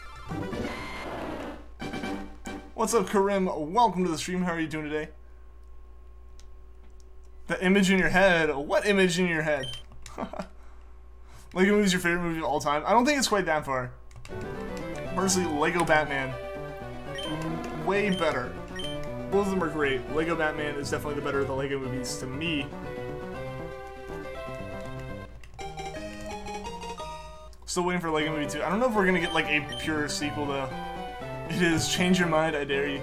What's up, Karim? Welcome to the stream. How are you doing today? The image in your head? What image in your head? Lego movie is your favorite movie of all time? I don't think it's quite that far. Personally, Lego Batman. Way better. Both of them are great. Lego Batman is definitely the better of the Lego movies to me. Still waiting for Lego Movie 2. I don't know if we're gonna get like a pure sequel though. It is Change Your Mind, I Dare You.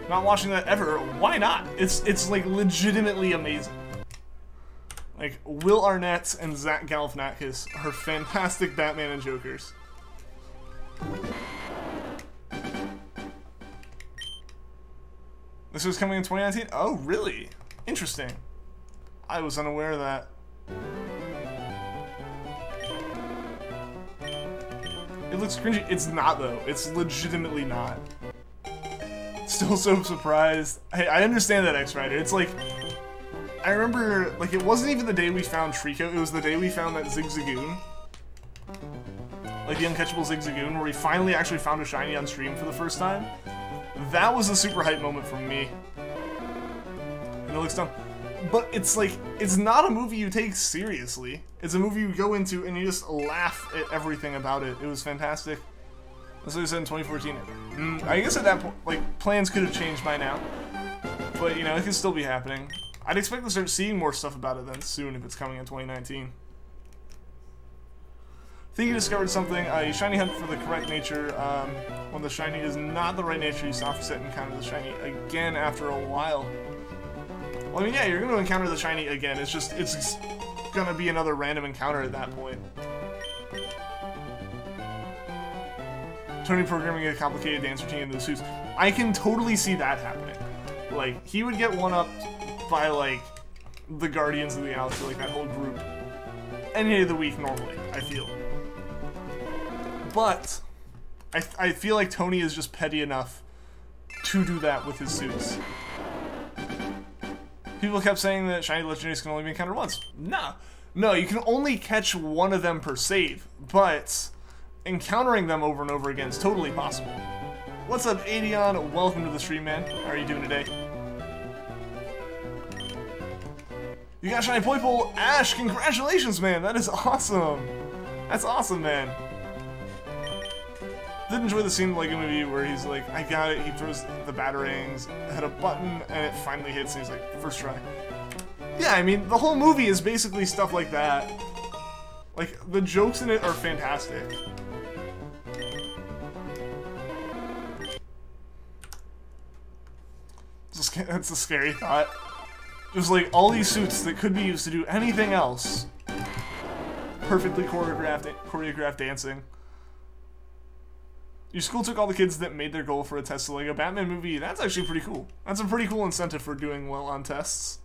Not watching that ever. Why not? It's like legitimately amazing. Like Will Arnett and Zach Galifianakis are fantastic Batman and Jokers. This was coming in 2019? Oh, really? Interesting. I was unaware of that. It looks cringy. It's not, though. It's legitimately not. Still so surprised. Hey, I understand that, X-Rider. It's like... I remember, like, it wasn't even the day we found Treecko. It was the day we found that Zigzagoon. Like, the uncatchable Zigzagoon, where we finally actually found a shiny on stream for the first time. That was a super hype moment for me. And it looks dumb. But it's like, it's not a movie you take seriously. It's a movie you go into and you just laugh at everything about it. It was fantastic. That's what I said in 2014. I guess at that point, like, plans could have changed by now. But, you know, it could still be happening. I'd expect to start seeing more stuff about it then soon if it's coming in 2019. I think you discovered something. You shiny hunt for the correct nature. When the shiny is not the right nature, you soft reset and encounter the shiny again after a while. Well, I mean, yeah, you're going to encounter the shiny again. It's just, it's going to be another random encounter at that point. Tony programming a complicated dance routine in the suits. I can totally see that happening. Like, he would get one-upped by, like, the Guardians of the Galaxy, like that whole group. Any day of the week, normally, I feel. But I feel like Tony is just petty enough to do that with his suits. People kept saying that shiny legendaries can only be encountered once. Nah. No, you can only catch one of them per save, but encountering them over and over again is totally possible. What's up, Adion? Welcome to the stream, man. How are you doing today? You got shiny Poipole! Ash, congratulations, man! That is awesome! That's awesome, man. Did enjoy the scene in the Lego movie where he's like, I got it, he throws the batarangs, hit a button, and it finally hits, and he's like, first try. Yeah, I mean, the whole movie is basically stuff like that. Like, the jokes in it are fantastic. That's a scary thought. Just like, all these suits that could be used to do anything else. Perfectly choreographed dancing. Your school took all the kids that made their goal for a test to Lego Batman movie. That's actually pretty cool. That's a pretty cool incentive for doing well on tests.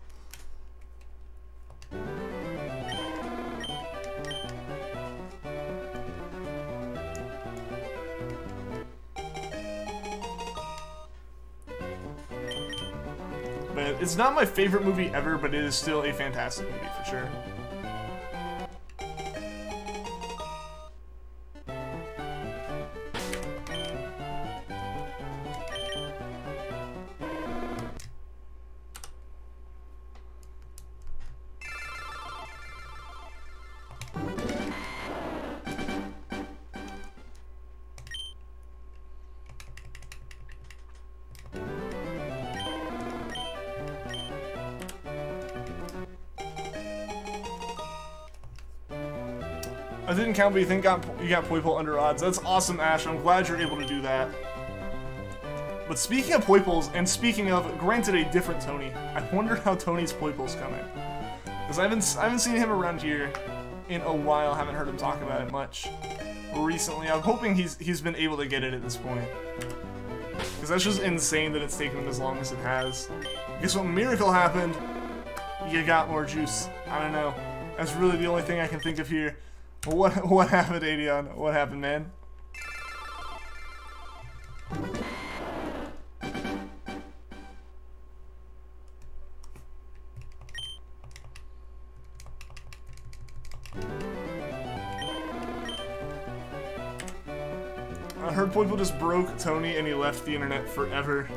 But it's not my favorite movie ever, but it is still a fantastic movie for sure. I didn't count, but you think you got Poipole under odds. That's awesome, Ash. I'm glad you're able to do that. But speaking of Poipoles, and speaking of, granted, a different Tony, I wonder how Tony's Poipole's coming. Because I haven't seen him around here in a while, haven't heard him talk about it much recently. I'm hoping he's been able to get it at this point. Because that's just insane that it's taken him as long as it has. Guess what miracle happened? You got more juice. I don't know. That's really the only thing I can think of here. What happened, Adion? What happened, man? I heard Poipole just broke Tony and he left the internet forever.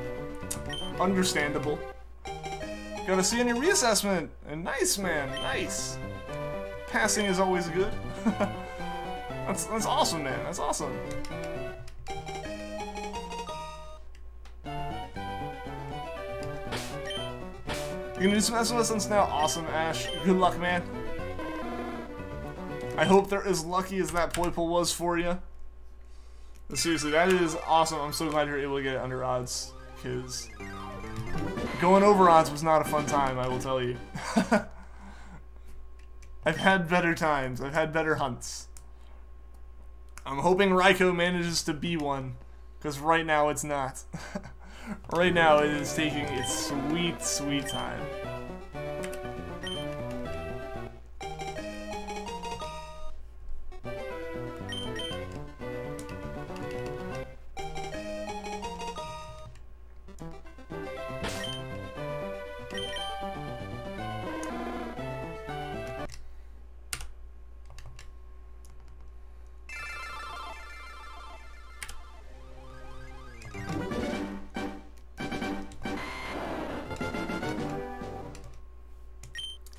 Understandable. Gotta see on your reassessment. And nice, man. Nice. Passing is always good. That's awesome, man. That's awesome. You're gonna do some SOS now? Awesome, Ash. Good luck, man. I hope they're as lucky as that Poipole was for you. But seriously, that is awesome. I'm so glad you're able to get it under odds, because going over odds was not a fun time, I will tell you. I've had better times. I've had better hunts. I'm hoping Raikou manages to be one, because right now it's not. Right now it is taking its sweet, sweet time.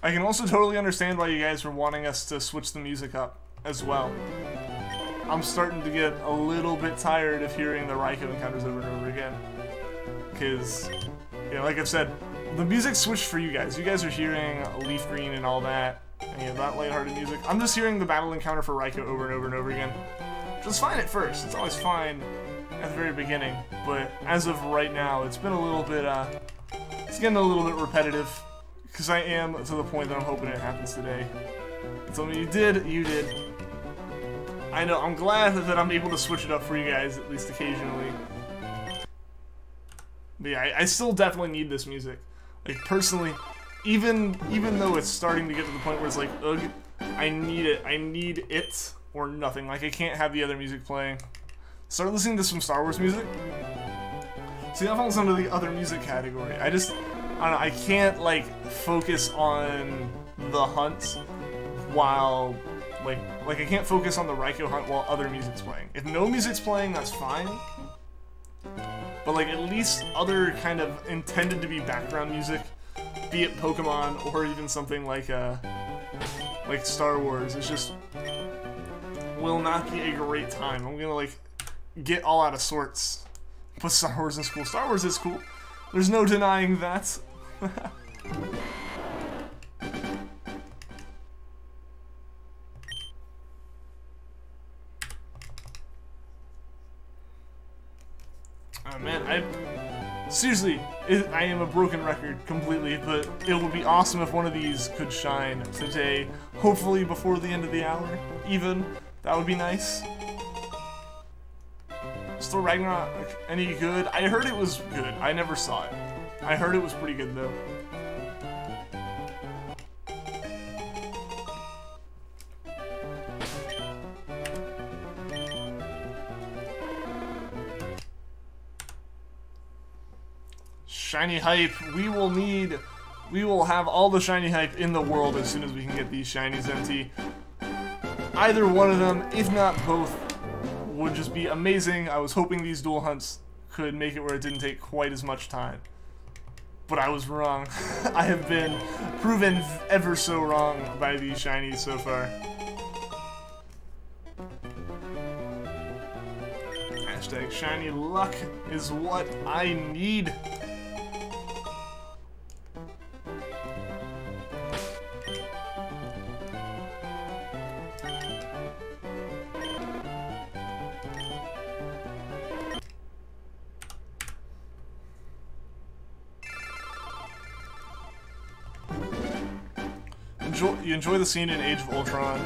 I can also totally understand why you guys were wanting us to switch the music up as well. I'm starting to get a little bit tired of hearing the Raikou encounters over and over again. Because, you know, like I've said, the music switched for you guys. You guys are hearing Leafgreen and all that, and you know, that lighthearted music. I'm just hearing the battle encounter for Raikou over and over and over again. Which is fine at first. It's always fine at the very beginning. But as of right now, it's been a little bit, it's getting a little bit repetitive. Because I am to the point that I'm hoping it happens today. Tell me you did, you did. I know, I'm glad that I'm able to switch it up for you guys, at least occasionally. But yeah, I still definitely need this music. Like, personally, even though it's starting to get to the point where it's like, ugh, I need it. I need it or nothing. Like, I can't have the other music playing. Start listening to some Star Wars music. See, that falls under the other music category. I don't know, I can't, like, focus on the hunt while, like I can't focus on the Raikou hunt while other music's playing. If no music's playing, that's fine. But, like, at least other kind of intended to be background music, be it Pokemon or even something like Star Wars, it's just will not be a great time. I'm gonna, like, get all out of sorts. But Star Wars is cool. Star Wars is cool. There's no denying that. Oh man, seriously, I am a broken record completely, but it would be awesome if one of these could shine today. Hopefully before the end of the hour, even. That would be nice. Still Ragnarok any good? I heard it was good. I never saw it. I heard it was pretty good though. Shiny hype. We will have all the shiny hype in the world as soon as we can get these shinies empty. Either one of them, if not both, would just be amazing. I was hoping these dual hunts could make it where it didn't take quite as much time. But I was wrong. I have been proven ever so wrong by these shinies so far. Hashtag shiny luck is what I need. enjoy the scene in Age of Ultron,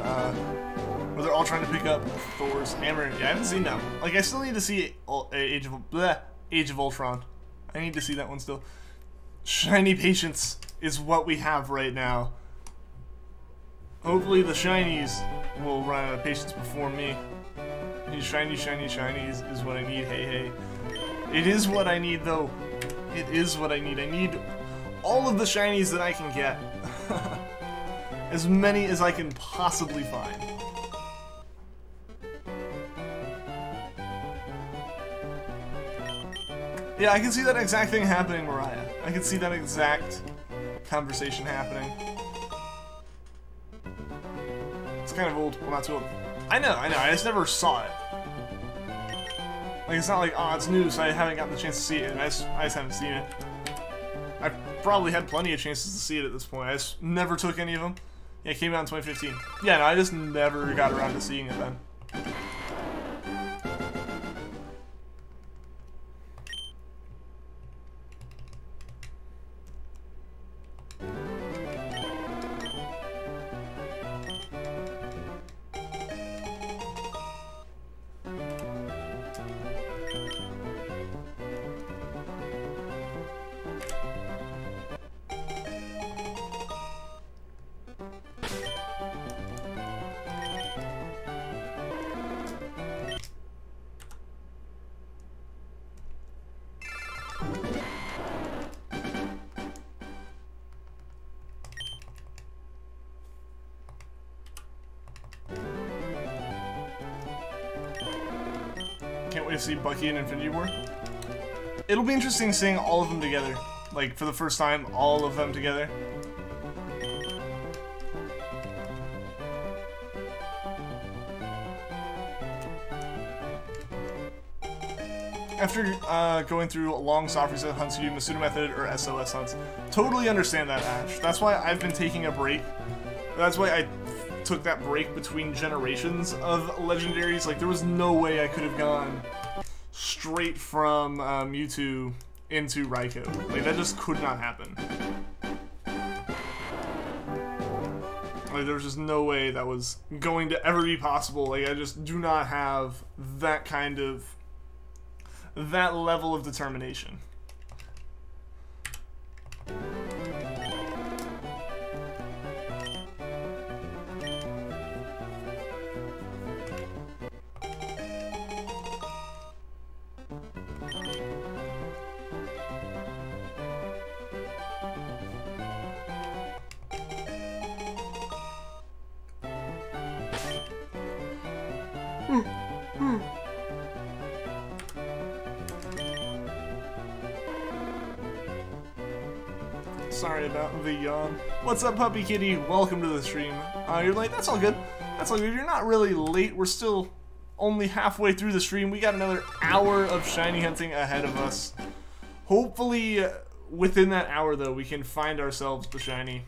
where they're all trying to pick up Thor's hammer. Yeah, I haven't seen that one. Like, I still need to see Age of Ultron. I need to see that one still. Shiny patience is what we have right now. Hopefully the Shinies will run out of patience before me. These shiny Shinies is what I need. Hey, hey. It is what I need, though. It is what I need. I need all of the Shinies that I can get. As many as I can possibly find. Yeah, I can see that exact thing happening, Mariah. I can see that exact conversation happening. It's kind of old. Well, not too old. I know. I just never saw it. Like, it's not like, oh, it's new, so I haven't gotten the chance to see it. I just haven't seen it. I've probably had plenty of chances to see it at this point. I just never took any of them. Yeah, it came out in 2015. Yeah, no, I just never got around to seeing it then. Can't wait to see Bucky in Infinity War. It'll be interesting seeing all of them together. Like, for the first time, all of them together. After going through long soft reset hunts, you do Masuda method or SOS hunts. Totally understand that, Ash. That's why I've been taking a break. That's why I took that break between generations of legendaries. Like, there was no way I could have gone straight from Mewtwo into Raikou. Like, that just could not happen. Like, there was just no way that was going to ever be possible. Like, I just do not have that kind of... that level of determination. Sorry about the yawn. What's up, Puppy Kitty? Welcome to the stream. You're late? That's all good. That's all good. You're not really late. We're still only halfway through the stream. We got another hour of shiny hunting ahead of us. Hopefully, within that hour, though, we can find ourselves the shiny.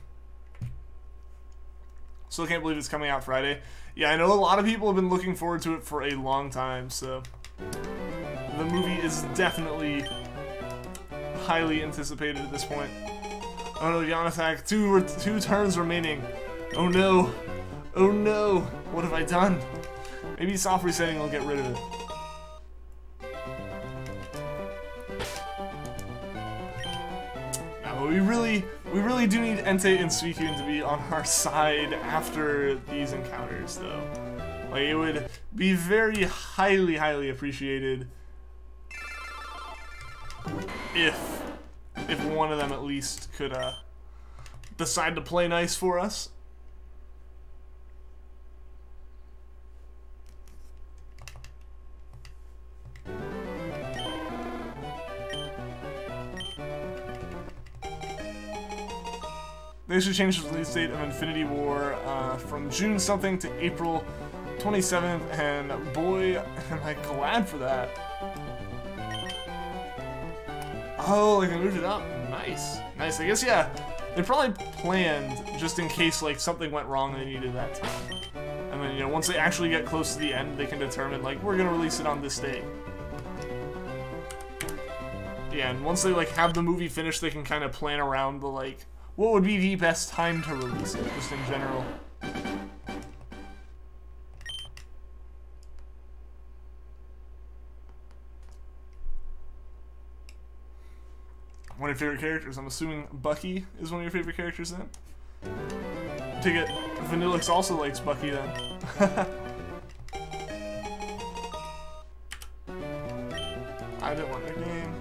Still can't believe it's coming out Friday. Yeah, I know a lot of people have been looking forward to it for a long time, so... the movie is definitely highly anticipated at this point. Oh no, yawn attack. Two turns remaining. Oh no. Oh no. What have I done? Maybe soft resetting will get rid of it. No, we really do need Entei and Suicune to be on our side after these encounters, though. Like, it would be very highly appreciated if one of them at least could decide to play nice for us. They should change the release date of Infinity War from June something to April 27th, and boy, am I glad for that. Oh, like I moved it up. Nice. Nice. I guess, yeah, they probably planned just in case, like, something went wrong and they needed that time. And then, you know, once they actually get close to the end, they can determine, like, we're gonna release it on this date. Yeah, and once they, like, have the movie finished, they can kind of plan around the, like, what would be the best time to release it, just in general? One of your favorite characters? I'm assuming Bucky is one of your favorite characters then? Take it, Vanillix also likes Bucky then. I didn't want the game.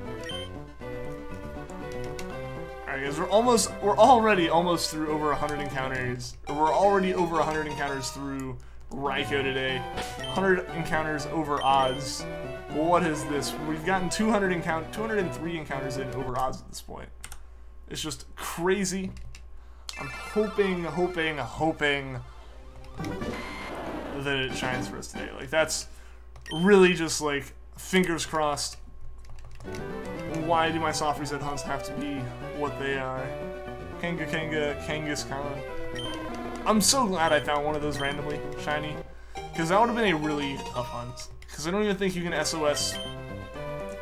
Alright guys, we're already almost through over 100 encounters. Or we're already over 100 encounters through Raikou today. 100 encounters over odds. What is this? We've gotten 203 encounters in over odds at this point. It's just crazy. I'm hoping that it shines for us today. Like, that's really just like fingers crossed. Why do my soft reset hunts have to be what they are? Kangaskhan. I'm so glad I found one of those randomly shiny, because that would have been a really tough hunt. Because I don't even think you can SOS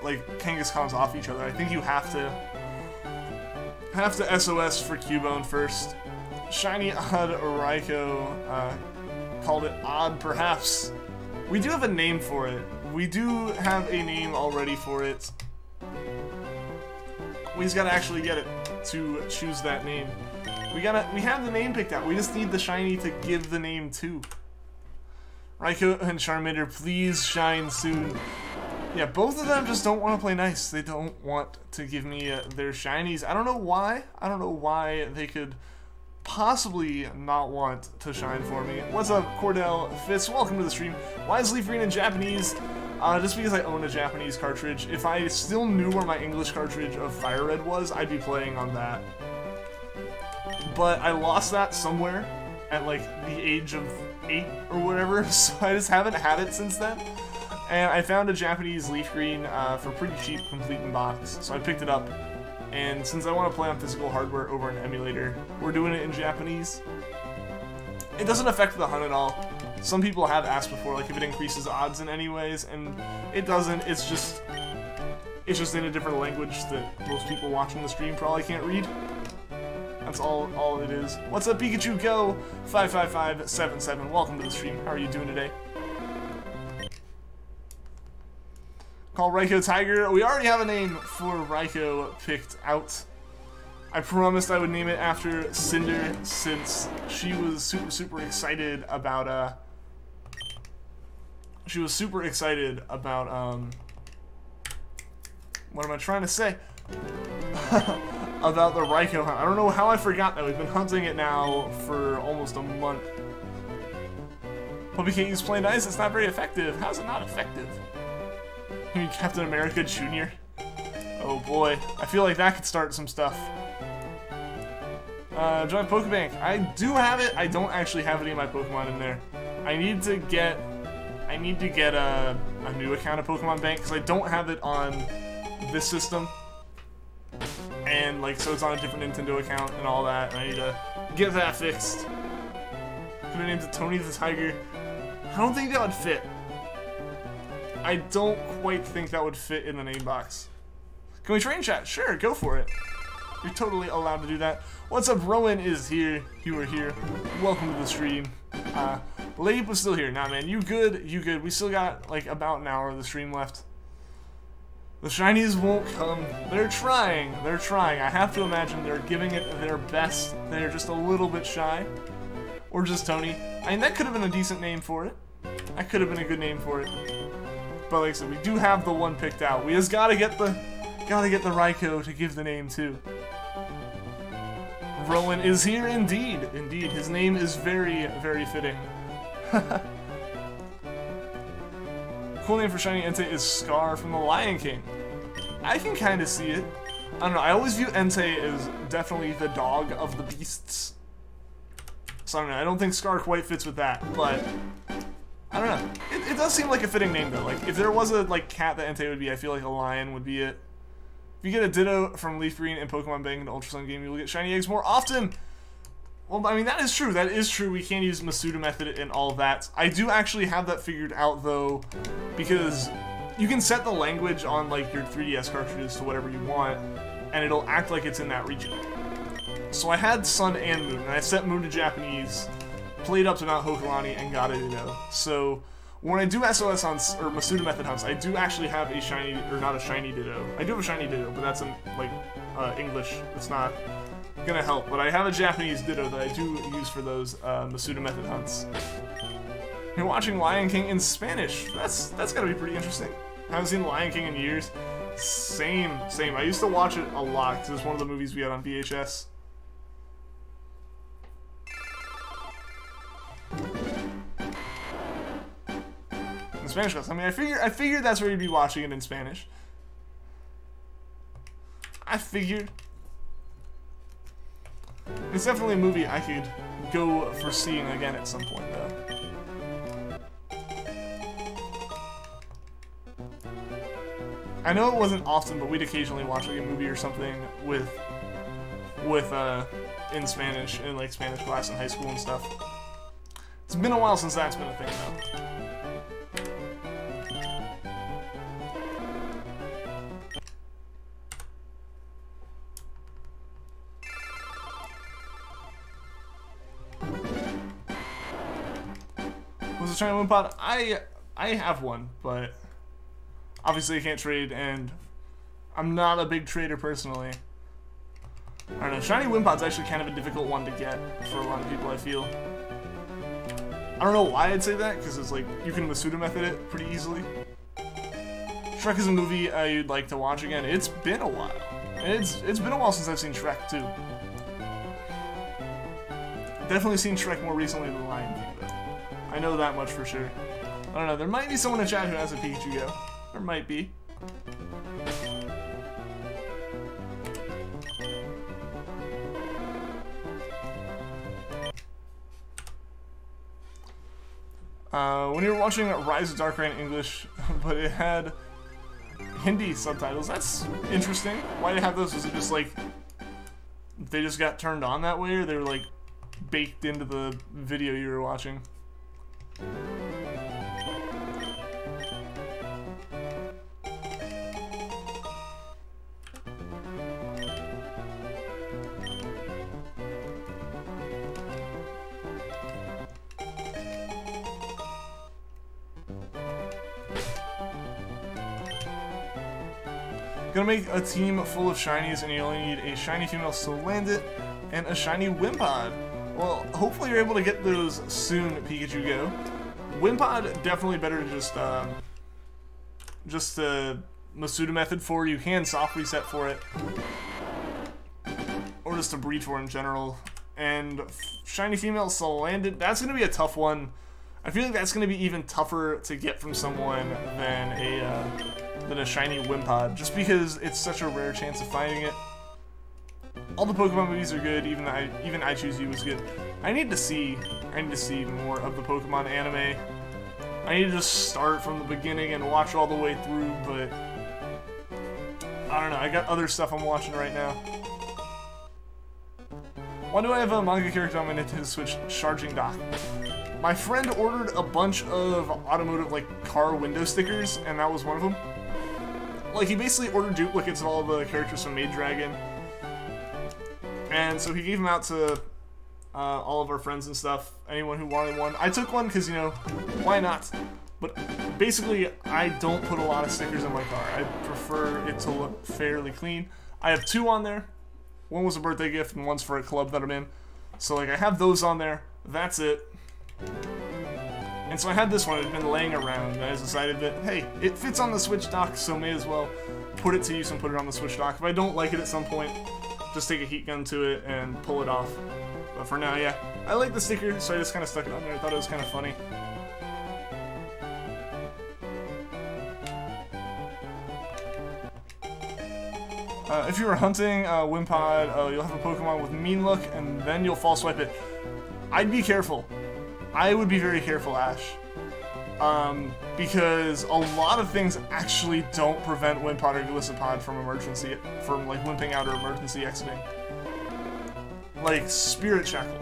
like Kangaskhan's off each other. I think you have to SOS for Cubone first. Shiny Odd Raikou, called it Odd perhaps. We do have a name for it. We do have a name already for it. We just gotta actually get it to choose that name. We have the name picked out. We just need the shiny to give the name to. Raikou and Charmander, please shine soon. Yeah, both of them just don't want to play nice. They don't want to give me their shinies. I don't know why. I don't know why they could possibly not want to shine for me. What's up, Cordell Fitz? Welcome to the stream. Why is Leafgreen in Japanese? Just because I own a Japanese cartridge. If I still knew where my English cartridge of Fire Red was, I'd be playing on that. But I lost that somewhere at like the age of 8 or whatever, so I just haven't had it since then. And I found a Japanese Leafgreen for pretty cheap, complete in box, so I picked it up. And since I want to play on physical hardware over an emulator, we're doing it in Japanese. It doesn't affect the hunt at all. Some people have asked before, like, if it increases odds in any ways, and it doesn't. It's just in a different language that most people watching the stream probably can't read. That's all it is. What's up, Pikachu Go 55577? Welcome to the stream. How are you doing today? Call Raikou Tiger. We already have a name for Raikou picked out. I promised I would name it after Cinder, since she was super excited about what am I trying to say? About the Raikou hunt. I don't know how I forgot that. We've been hunting it now for almost a month. Hope you can't use plain ice. It's not very effective. How's it not effective? You mean Captain America Jr.? Oh boy. I feel like that could start some stuff. Join Pokebank. I do have it. I don't actually have any of my Pokemon in there. I need to get a new account of Pokemon Bank, because I don't have it on this system. And like, so it's on a different Nintendo account and all that, and I need to get that fixed. Could have named it Tony the Tiger. I don't think that would fit. I don't quite think that would fit in the name box. Can we train chat? Sure, go for it. You're totally allowed to do that. What's up, Rowan is here. You are here. Welcome to the stream. Leap was still here. Nah, man, you good? You good? We still got like about an hour of the stream left. The shinies won't come. They're trying. They're trying. I have to imagine they're giving it their best. They're just a little bit shy. Or just Tony. I mean, that could have been a decent name for it. That could have been a good name for it. But like I said, we do have the one picked out. We just gotta get the Raikou to give the name to. Rowan is here indeed. Indeed. His name is very fitting. Cool name for shiny Entei is Scar from the Lion King. I can kind of see it. I don't know, I always view Entei as definitely the dog of the beasts. So I don't know, I don't think Scar quite fits with that, but I don't know. It does seem like a fitting name though. Like, if there was a cat that Entei would be, I feel like a lion would be it. If you get a Ditto from Leafgreen and Pokemon Bank in the Ultra Sun game, you will get shiny eggs more often. Well, I mean, that is true. That is true. We can use Masuda method and all that. I do actually have that figured out, though, because you can set the language on, like, your 3DS cartridges to whatever you want, and it'll act like it's in that region. So I had Sun and Moon, and I set Moon to Japanese, played up to Mount Hokulani, and got a Ditto. So when I do SOS hunts, or Masuda Method hunts, I do actually have a shiny, or not a shiny Ditto. I do have a shiny Ditto, but that's in, like, English. It's not gonna help. But I have a Japanese Ditto that I do use for those Masuda Method hunts. You're watching Lion King in Spanish. That's gotta be pretty interesting. I haven't seen Lion King in years. Same. I used to watch it a lot, because it was one of the movies we had on VHS. In Spanish class. I mean, I figured that's where you'd be watching it in Spanish. I figured. It's definitely a movie I could go for seeing again at some point, though. I know it wasn't often, but we'd occasionally watch like a movie or something with in Spanish in like Spanish class in high school and stuff. It's been a while since that's been a thing, though. Was it Shiny Wimpod? I have one, but obviously I can't trade, and I'm not a big trader personally. I don't know, Shiny Wimpod's actually kind of a difficult one to get for a lot of people, I feel. I don't know why I'd say that, because it's like, you can Masuda Method it pretty easily. Shrek is a movie you'd like to watch again. It's been a while. It's been a while since I've seen Shrek, too. Definitely seen Shrek more recently than Lion King, though. I know that much for sure. I don't know, there might be someone in chat who has a Pikachu Go. There might be. When you were watching Rise of Darkrai in English, but it had Hindi subtitles, that's interesting. Why did it have those? Was it just like, they just got turned on that way, or they were like baked into the video you were watching? Gonna make a team full of shinies, and you only need a shiny female Salandit and a shiny Wimpod. Well, hopefully you're able to get those soon, Pikachu Go. Wimpod, definitely better to just Masuda Method for. You can soft reset for it, or just a breed for in general. And shiny female Salandit, that's gonna be a tough one. I feel like that's gonna be even tougher to get from someone than a shiny Wimpod, just because it's such a rare chance of finding it. All the Pokemon movies are good, even I Choose You was good. I need to see more of the Pokemon anime. I need to just start from the beginning and watch all the way through, but I don't know, I got other stuff I'm watching right now. Why do I have a manga character on my Nintendo Switch charging dock? My friend ordered a bunch of automotive, like, car window stickers, and that was one of them. Like, he basically ordered duplicates of all the characters from Maid Dragon. And so he gave them out to all of our friends and stuff, anyone who wanted one. I took one because, you know, why not? But basically, I don't put a lot of stickers in my car. I prefer it to look fairly clean. I have 2 on there. One was a birthday gift, and one's for a club that I'm in. So, like, I have those on there. That's it. And so I had this one, it had been laying around, and I decided that, hey, it fits on the Switch dock, so may as well put it to use and put it on the Switch dock. If I don't like it at some point, just take a heat gun to it and pull it off. But for now, yeah, I like the sticker, so I just kind of stuck it on there. I thought it was kind of funny. If you were hunting Wimpod, you'll have a Pokemon with mean look, and then you'll false swipe it. I'd be careful. I would be very careful, Ash. Because a lot of things actually don't prevent Wimpod or Golisopod from like wimping out or emergency exiting. Like Spirit Shackle.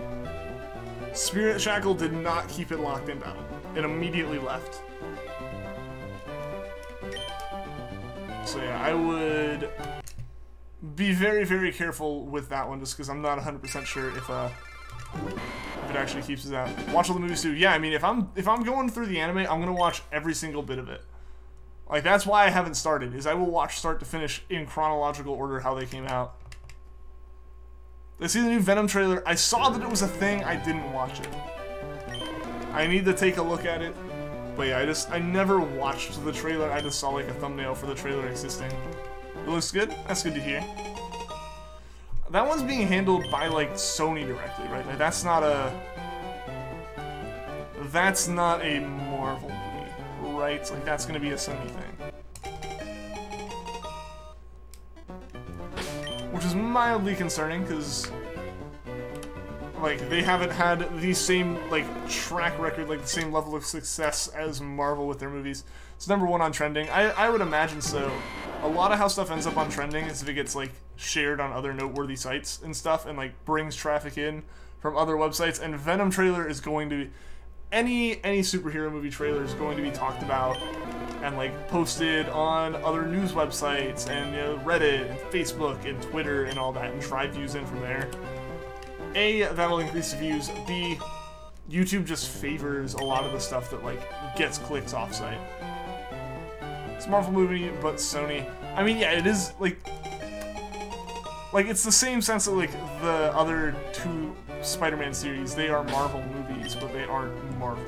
Spirit Shackle did not keep it locked in battle. It immediately left. So yeah, I would be very, very careful with that one, just because I'm not 100% sure if it actually keeps us out. Watch all the movies too. Yeah, I mean, if I'm going through the anime, I'm gonna watch every single bit of it. Like, that's why I haven't started, is I will watch start to finish in chronological order how they came out. I see the new Venom trailer. I saw that it was a thing, I didn't watch it. I need to take a look at it. But yeah, I never watched the trailer, I just saw like a thumbnail for the trailer existing. It looks good? That's good to hear. That one's being handled by like Sony directly, right? Like that's not a Marvel movie, right? Like that's gonna be a Sony thing. Which is mildly concerning, because like they haven't had the same like track record, like the same level of success as Marvel with their movies. It's #1 on trending. I would imagine so. A lot of how stuff ends up on trending is if it gets like shared on other noteworthy sites and stuff, and like brings traffic in from other websites. And Venom trailer is going to be any superhero movie trailer is going to be talked about and like posted on other news websites and Reddit and Facebook and Twitter and all that, and drive views in from there. A, that'll increase the views. B, YouTube just favors a lot of the stuff that like gets clicks offsite. It's a Marvel movie, but Sony. I mean, yeah, it is like it's the same sense that like the other two Spider-Man series, they are Marvel movies, but they aren't Marvel.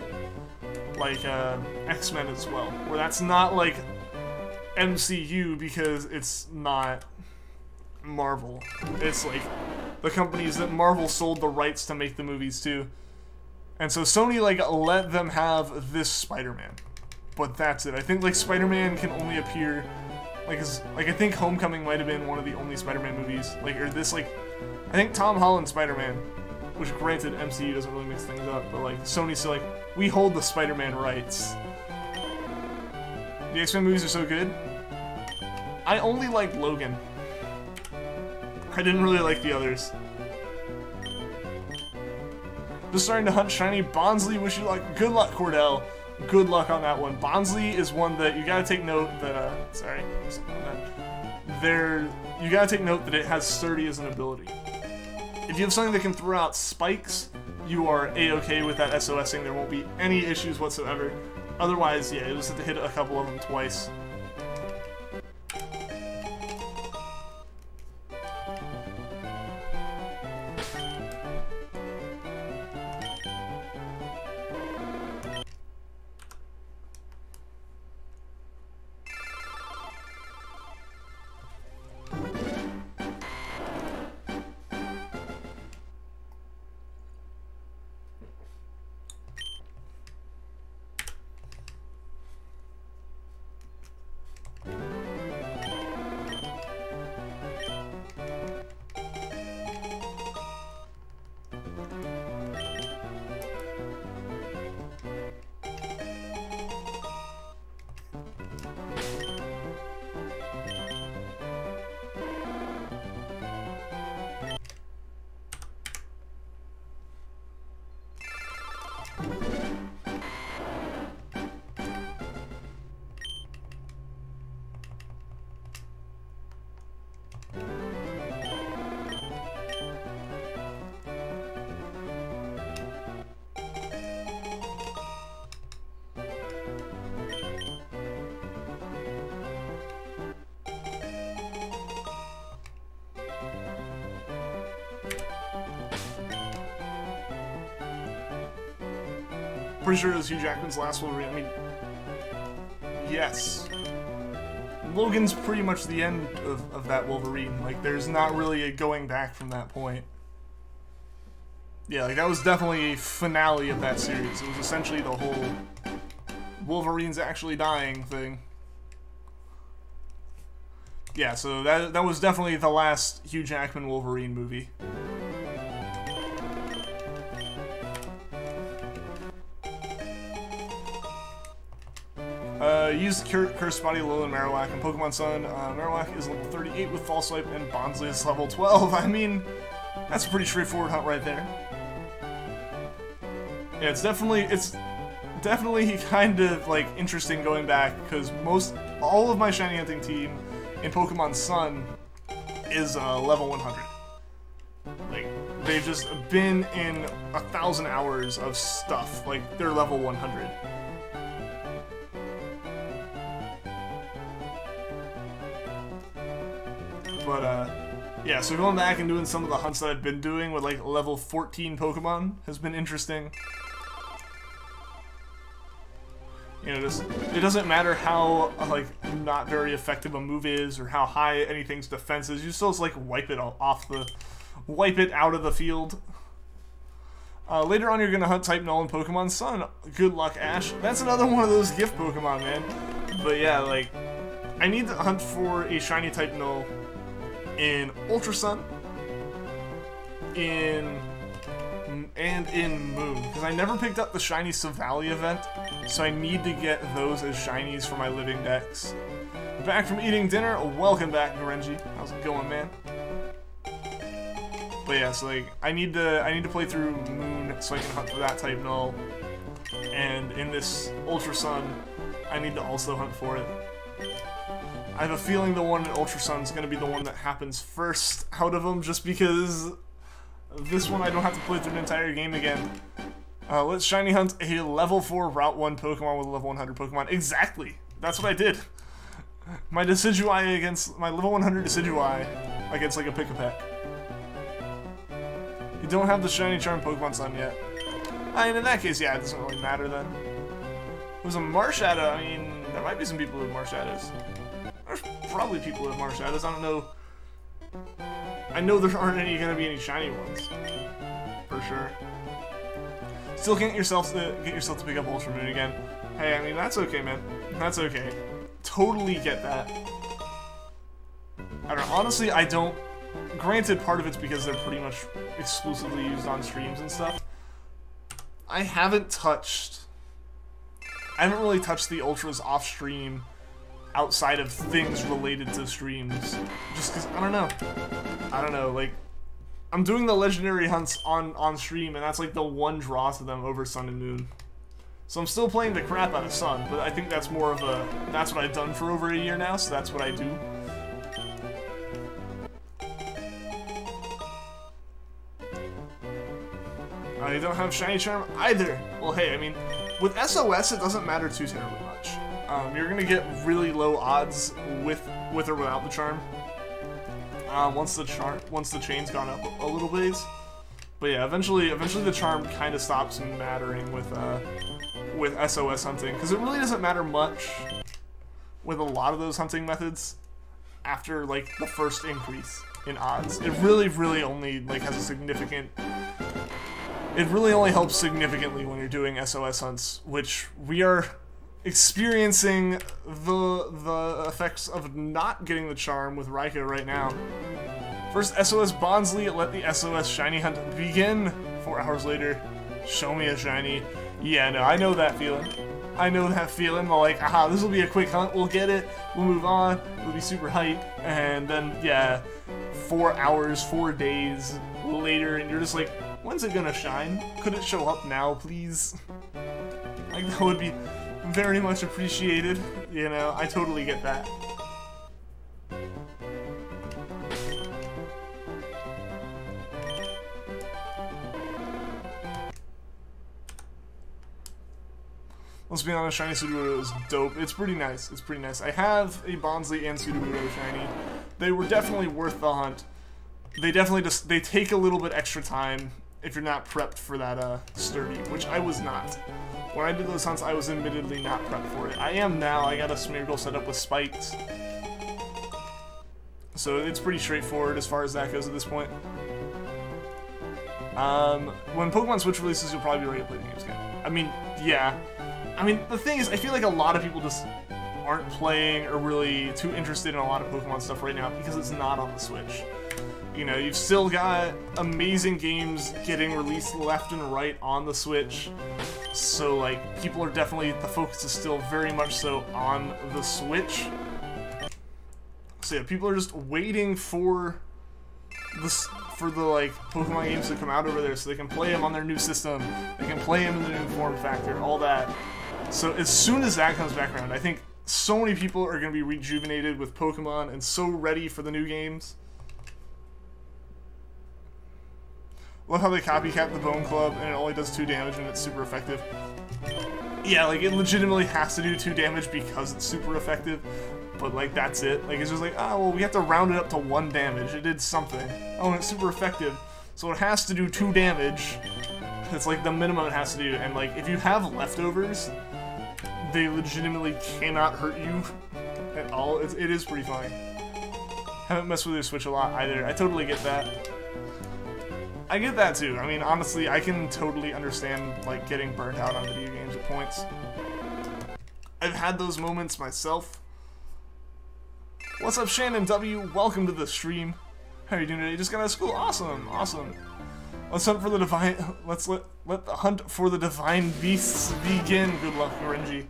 Like X-Men as well, where that's not like MCU because it's not Marvel. It's like the companies that Marvel sold the rights to make the movies to. And so Sony like let them have this Spider-Man. But that's it. I think like Spider-Man can only appear like I think Homecoming might have been one of the only Spider-Man movies. Like or this like I think Tom Holland Spider-Man, which granted MCU doesn't really mix things up, but like Sony's still like, we hold the Spider-Man rights. The X-Men movies are so good. I only liked Logan. I didn't really like the others. Just starting to hunt shiny Bonsley. Wish you luck. Good luck, Cordell. Good luck on that one. Bonsley is one that you gotta take note that, sorry, something on that. You gotta take note that it has Sturdy as an ability. If you have something that can throw out spikes, you are A-okay with that SOSing. There won't be any issues whatsoever. Otherwise, yeah, you'll just have to hit a couple of them twice. Pretty sure it was Hugh Jackman's last Wolverine. I mean, yes. Logan's pretty much the end of that Wolverine. Like, there's not really a going back from that point. Yeah, like, that was definitely a finale of that series. It was essentially the whole Wolverine's actually dying thing. Yeah, so that was definitely the last Hugh Jackman Wolverine movie. Use Cursed Body, Alolan, Marowak, and Pokemon Sun. Marowak is level 38 with False Swipe, and Bonsley is level 12. I mean, that's a pretty straightforward hunt right there. Yeah, it's definitely kind of like interesting going back, because all of my shiny hunting team in Pokemon Sun is level 100. Like, they've just been in 1,000 hours of stuff. Like, they're level 100. But, yeah, so going back and doing some of the hunts that I've been doing with, like, level 14 Pokemon has been interesting. You know, just, it doesn't matter how, like, not very effective a move is or how high anything's defense is, you still just, like, wipe it out of the field. Later on, you're gonna hunt Type Null in Pokemon Sun. Good luck, Ash. That's another one of those gift Pokemon, man. But yeah, like, I need to hunt for a shiny Type Null in Ultra Sun, and in Moon, because I never picked up the shiny Savali event, so I need to get those as shinies for my living decks. Back from eating dinner. Welcome back, Gorenji. How's it going, man? But yeah, so like I need to play through Moon so I can hunt for that Type Null, and in this Ultra Sun, I need to also hunt for it. I have a feeling the one in Ultra Sun is going to be the one that happens first out of them, just because this one I don't have to play through the entire game again. Let's shiny hunt a level 4 Route 1 Pokemon with a level 100 Pokemon. Exactly! That's what I did. My Decidueye against my level 100 Decidueye against like a Pick-a-Peck. You don't have the shiny charm Pokemon Sun yet. I mean, in that case, yeah, it doesn't really matter then. It was a Marshadow. I mean, there might be some people with Marshadows. There's probably people with Marshadows. I don't know. I know there aren't gonna be any shiny ones, for sure. Still can't get yourself to pick up Ultra Moon again. Hey, I mean that's okay, man. That's okay. Totally get that. I don't know. Honestly, I don't. Granted, part of it's because they're pretty much exclusively used on streams and stuff. I haven't really touched the Ultras off stream outside of things related to streams, just because I don't know, like I'm doing the legendary hunts on stream, and that's like the one draw to them over Sun and Moon. So I'm still playing the crap out of Sun, but I think that's more of that's what I've done for over a year now, so that's what I do. I don't have shiny charm either. Well, hey, I mean, with SOS it doesn't matter too terribly much. You're gonna get really low odds with or without the charm. Once the chain's gone up a little bit. But yeah, eventually the charm kind of stops mattering with SOS hunting, because it really doesn't matter much with a lot of those hunting methods after like the first increase in odds. It really only like has a significant. It really only helps significantly when you're doing SOS hunts, which we are experiencing the effects of not getting the charm with Raikou right now. First SOS Bonsly, let the SOS shiny hunt begin. 4 hours later, show me a shiny. Yeah, no, I know that feeling. I know that feeling. Like, aha, this will be a quick hunt. We'll get it. We'll move on. We'll be super hyped. And then, yeah, 4 hours, 4 days later, and you're just like, when's it gonna shine? Could it show up now, please? Like, that would be very much appreciated, you know, I totally get that. Let's be honest, shiny Sudowoodo is dope. It's pretty nice. It's pretty nice. I have a Bonsly and Sudowoodo shiny. They were definitely worth the hunt. They definitely they take a little bit extra time if you're not prepped for that sturdy, which I was not. When I did those hunts, I was admittedly not prepped for it. I am now. I got a Smeargle set up with spikes. So it's pretty straightforward as far as that goes at this point. When Pokemon Switch releases, you'll probably be ready to play the games again. I mean, yeah. I mean, the thing is, I feel like a lot of people just aren't playing or really too interested in a lot of Pokemon stuff right now because it's not on the Switch. You know, you've still got amazing games getting released left and right on the Switch. So, like, people are definitely, the focus is still very much so on the Switch. So yeah, people are just waiting for the like Pokemon games to come out over there so they can play them on their new system, they can play them in the new form factor, all that. So as soon as that comes back around, I think so many people are going to be rejuvenated with Pokemon and so ready for the new games. Love how they copycat the Bone Club and it only does 2 damage and it's super effective. Yeah, like, it legitimately has to do 2 damage because it's super effective. But, like, that's it. Like, it's just like, oh, well, we have to round it up to 1 damage. It did something. Oh, and it's super effective. So it has to do 2 damage. It's, like, the minimum it has to do. And, like, if you have leftovers, they legitimately cannot hurt you at all. It is pretty funny. Haven't messed with your Switch a lot either. I totally get that. I get that, too. I mean, honestly, I can totally understand, like, getting burnt out on video games at points. I've had those moments myself. What's up, Shannon W? Welcome to the stream. How are you doing today? Just got out of school. Awesome, awesome. Let's hunt for the divine. Let's let the hunt for the divine beasts begin. Good luck, Renji.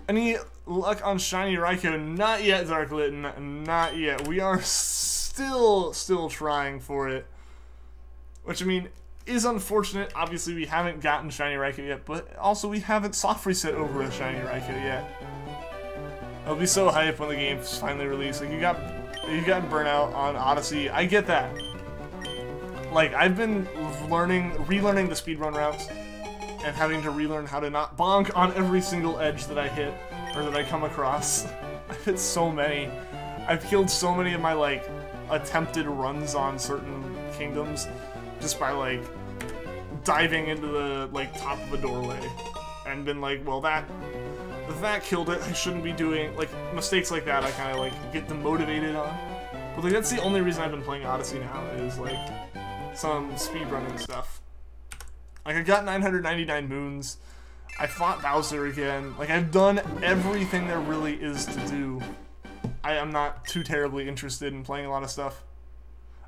Any luck on shiny Raikou? Not yet, Darklit. Not yet. We are still trying for it. Which, I mean, is unfortunate. Obviously, we haven't gotten shiny Raikou yet, but also we haven't soft reset over a shiny Raikou yet. I'll be so hyped when the game's finally released. Like, you got burnout on Odyssey. I get that. Like, I've been relearning the speedrun routes and having to relearn how to not bonk on every single edge that I hit or that I come across. I've hit so many. I've killed so many of my, like, attempted runs on certain kingdoms just by, like, diving into the, like, top of a doorway and been like, well, that killed it. I shouldn't be doing, like, mistakes like that. I kind of, like, get demotivated on. But, like, that's the only reason I've been playing Odyssey now is, like, some speedrunning stuff. Like, I got 999 moons. I fought Bowser again. Like, I've done everything there really is to do. I am not too terribly interested in playing a lot of stuff.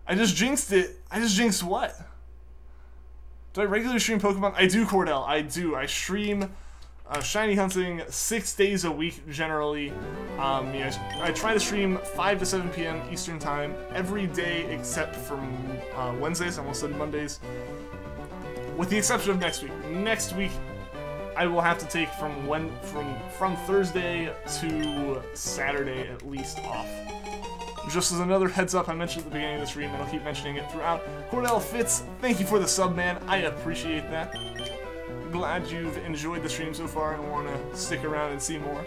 I just jinxed it. I just jinxed what? Do I regularly stream Pokemon? I do, Cordell. I do. I stream shiny hunting 6 days a week, generally. You know, I try to stream 5 to 7 p.m. Eastern Time every day except for Wednesdays. I almost said Mondays. With the exception of next week. Next week, I will have to take from Thursday to Saturday at least off. Just as another heads up, I mentioned at the beginning of the stream, and I'll keep mentioning it throughout. Cordell Fitz, thank you for the sub, man. I appreciate that. Glad you've enjoyed the stream so far and want to stick around and see more.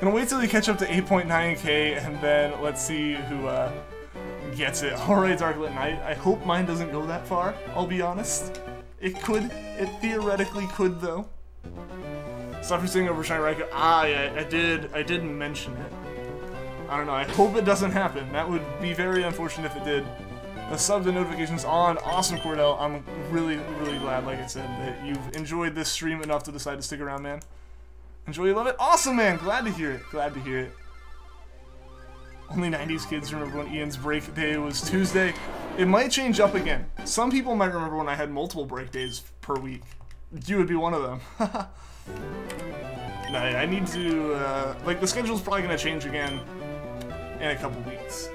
Gonna wait till we catch up to 8.9k, and then let's see who gets it. Alright, Darklit Knight. I hope mine doesn't go that far, I'll be honest. It could. It theoretically could, though. Stop for saying over Shiny Raikou. Ah, yeah, I did mention it. I don't know, I hope it doesn't happen. That would be very unfortunate if it did. The subs and notifications on. Awesome, Cordell. I'm really, really glad, like I said, that you've enjoyed this stream enough to decide to stick around, man. Enjoy, you love it? Awesome, man! Glad to hear it. Glad to hear it. Only 90s kids remember when Ian's break day was Tuesday. It might change up again. Some people might remember when I had multiple break days per week. You would be one of them. No, I need to, like, the schedule's probably going to change again in a couple weeks.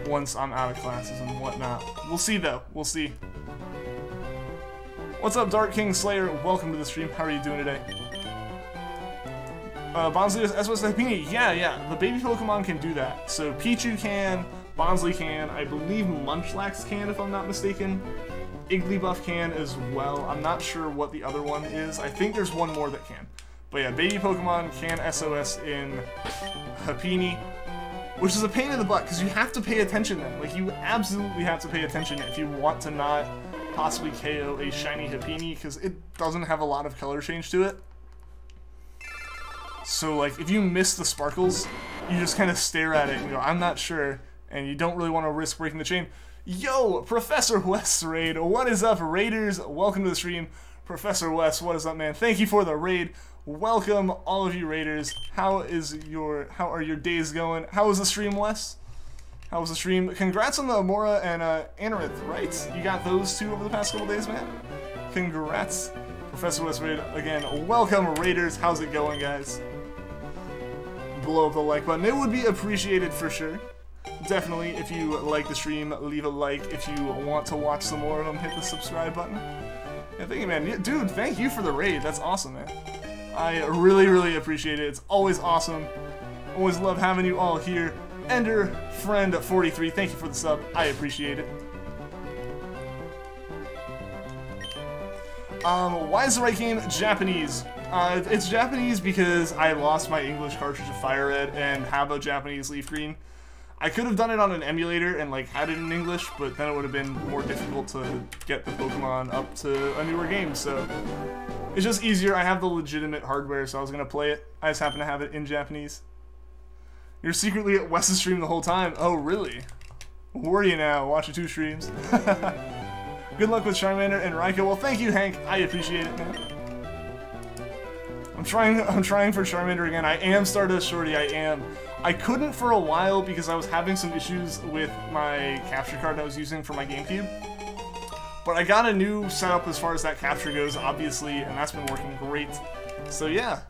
Once I'm out of classes and whatnot. We'll see, though. We'll see. What's up, Dark King Slayer? Welcome to the stream. How are you doing today? Bonsly is SOS Happini. Yeah, the baby Pokemon can do that. So Pichu can, Bonsly can, I believe Munchlax can, if I'm not mistaken. Igglybuff can as well. I'm not sure what the other one is. I think there's one more that can. But yeah, baby Pokemon can SOS in Happini, which is a pain in the butt, because you have to pay attention then. Like, you absolutely have to pay attention if you want to not possibly KO a shiny Happini, because it doesn't have a lot of color change to it. So, like, if you miss the sparkles, you just kind of stare at it and go, I'm not sure, and you don't really want to risk breaking the chain. Yo, Professor Wes Raid, what is up, Raiders? Welcome to the stream. Professor Wes, what is up, man? Thank you for the raid. Welcome, all of you Raiders. How are your days going? How was the stream, Wes? How was the stream? Congrats on the Amora and Anorith, right? You got those two over the past couple days, man? Congrats. Professor Wes Raid, again, welcome, Raiders. How's it going, guys? Blow up the like button. It would be appreciated for sure. Definitely, if you like the stream, leave a like. If you want to watch some more of them, hit the subscribe button. Yeah, thank you, man. Dude, thank you for the raid. That's awesome, man. I really, really appreciate it. It's always awesome. Always love having you all here. Ender Friend 43, thank you for the sub. I appreciate it. Why is the right game Japanese? It's Japanese because I lost my English cartridge of Fire Red and have a Japanese Leafgreen. I could have done it on an emulator and like had it in English, but then it would have been more difficult to get the Pokemon up to a newer game, so it's just easier. I have the legitimate hardware, so I was gonna play it. I just happen to have it in Japanese. You're secretly at Wes's stream the whole time. Oh, really? Who are you now? Watching 2 streams. Good luck with Charmander and Raikou. Well, thank you, Hank. I appreciate it, man. I'm trying for Charmander again. I am Stardust Shorty. I am. I couldn't for a while because I was having some issues with my capture card I was using for my GameCube. But I got a new setup as far as that capture goes, obviously, and that's been working great. So yeah.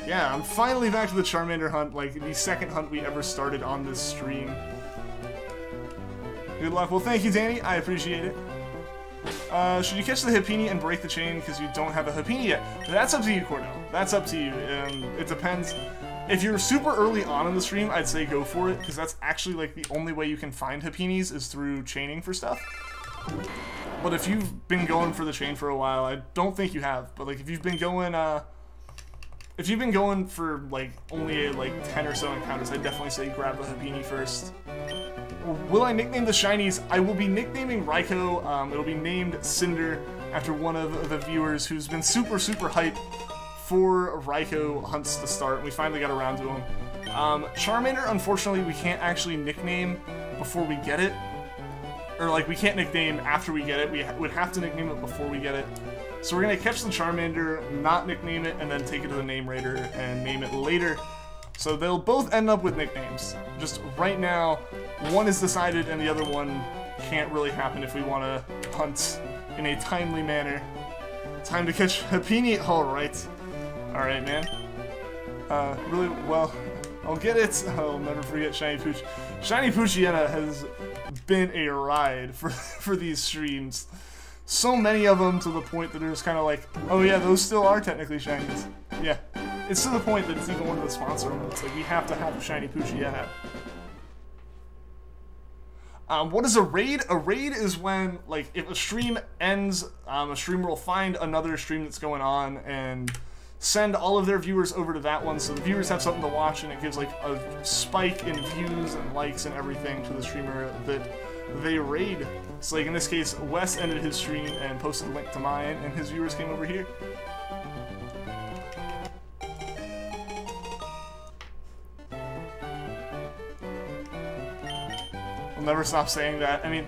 Yeah, I'm finally back to the Charmander hunt, like the second hunt we ever started on this stream. Good luck. Well, thank you, Danny. I appreciate it. Should you catch the Hippini and break the chain because you don't have a Hippini yet? That's up to you, Cordell. That's up to you. It depends. If you're super early on in the stream, I'd say go for it, because that's actually like the only way you can find Hippinis is through chaining for stuff. But if you've been going for the chain for a while, I don't think you have, but like if you've been going for like only like 10 or so encounters, I'd definitely say grab the Hippini first. Will I nickname the Shinies? I will be nicknaming Raikou. It'll be named Cinder after one of the viewers who's been super hyped for Raikou hunts to start. We finally got around to him. Charmander, unfortunately, we can't actually nickname before we get it. Or like, we can't nickname after we get it. We would have to nickname it before we get it. So we're gonna catch the Charmander, not nickname it, and then take it to the Name Raider and name it later. So they'll both end up with nicknames. Just right now, one is decided and the other one can't really happen if we want to hunt in a timely manner. Time to catch Hippini. Alright. Alright, man. Really, well, I'll get it. I'll never forget Shiny Pooch. Shiny Poochyena has been a ride for these streams. So many of them to the point that it's kind of like, oh yeah, those still are technically Shinies. Yeah. It's to the point that it's even one of the sponsor ones. It's like, we have to have a Shiny Poochyena. What is a raid? A raid is when, like, if a stream ends, a streamer will find another stream that's going on and send all of their viewers over to that one, so the viewers have something to watch, and it gives, like, a spike in views and likes and everything to the streamer that they raid. So, like, in this case, Wes ended his stream and posted a link to mine, and his viewers came over here. I'll never stop saying that. I mean,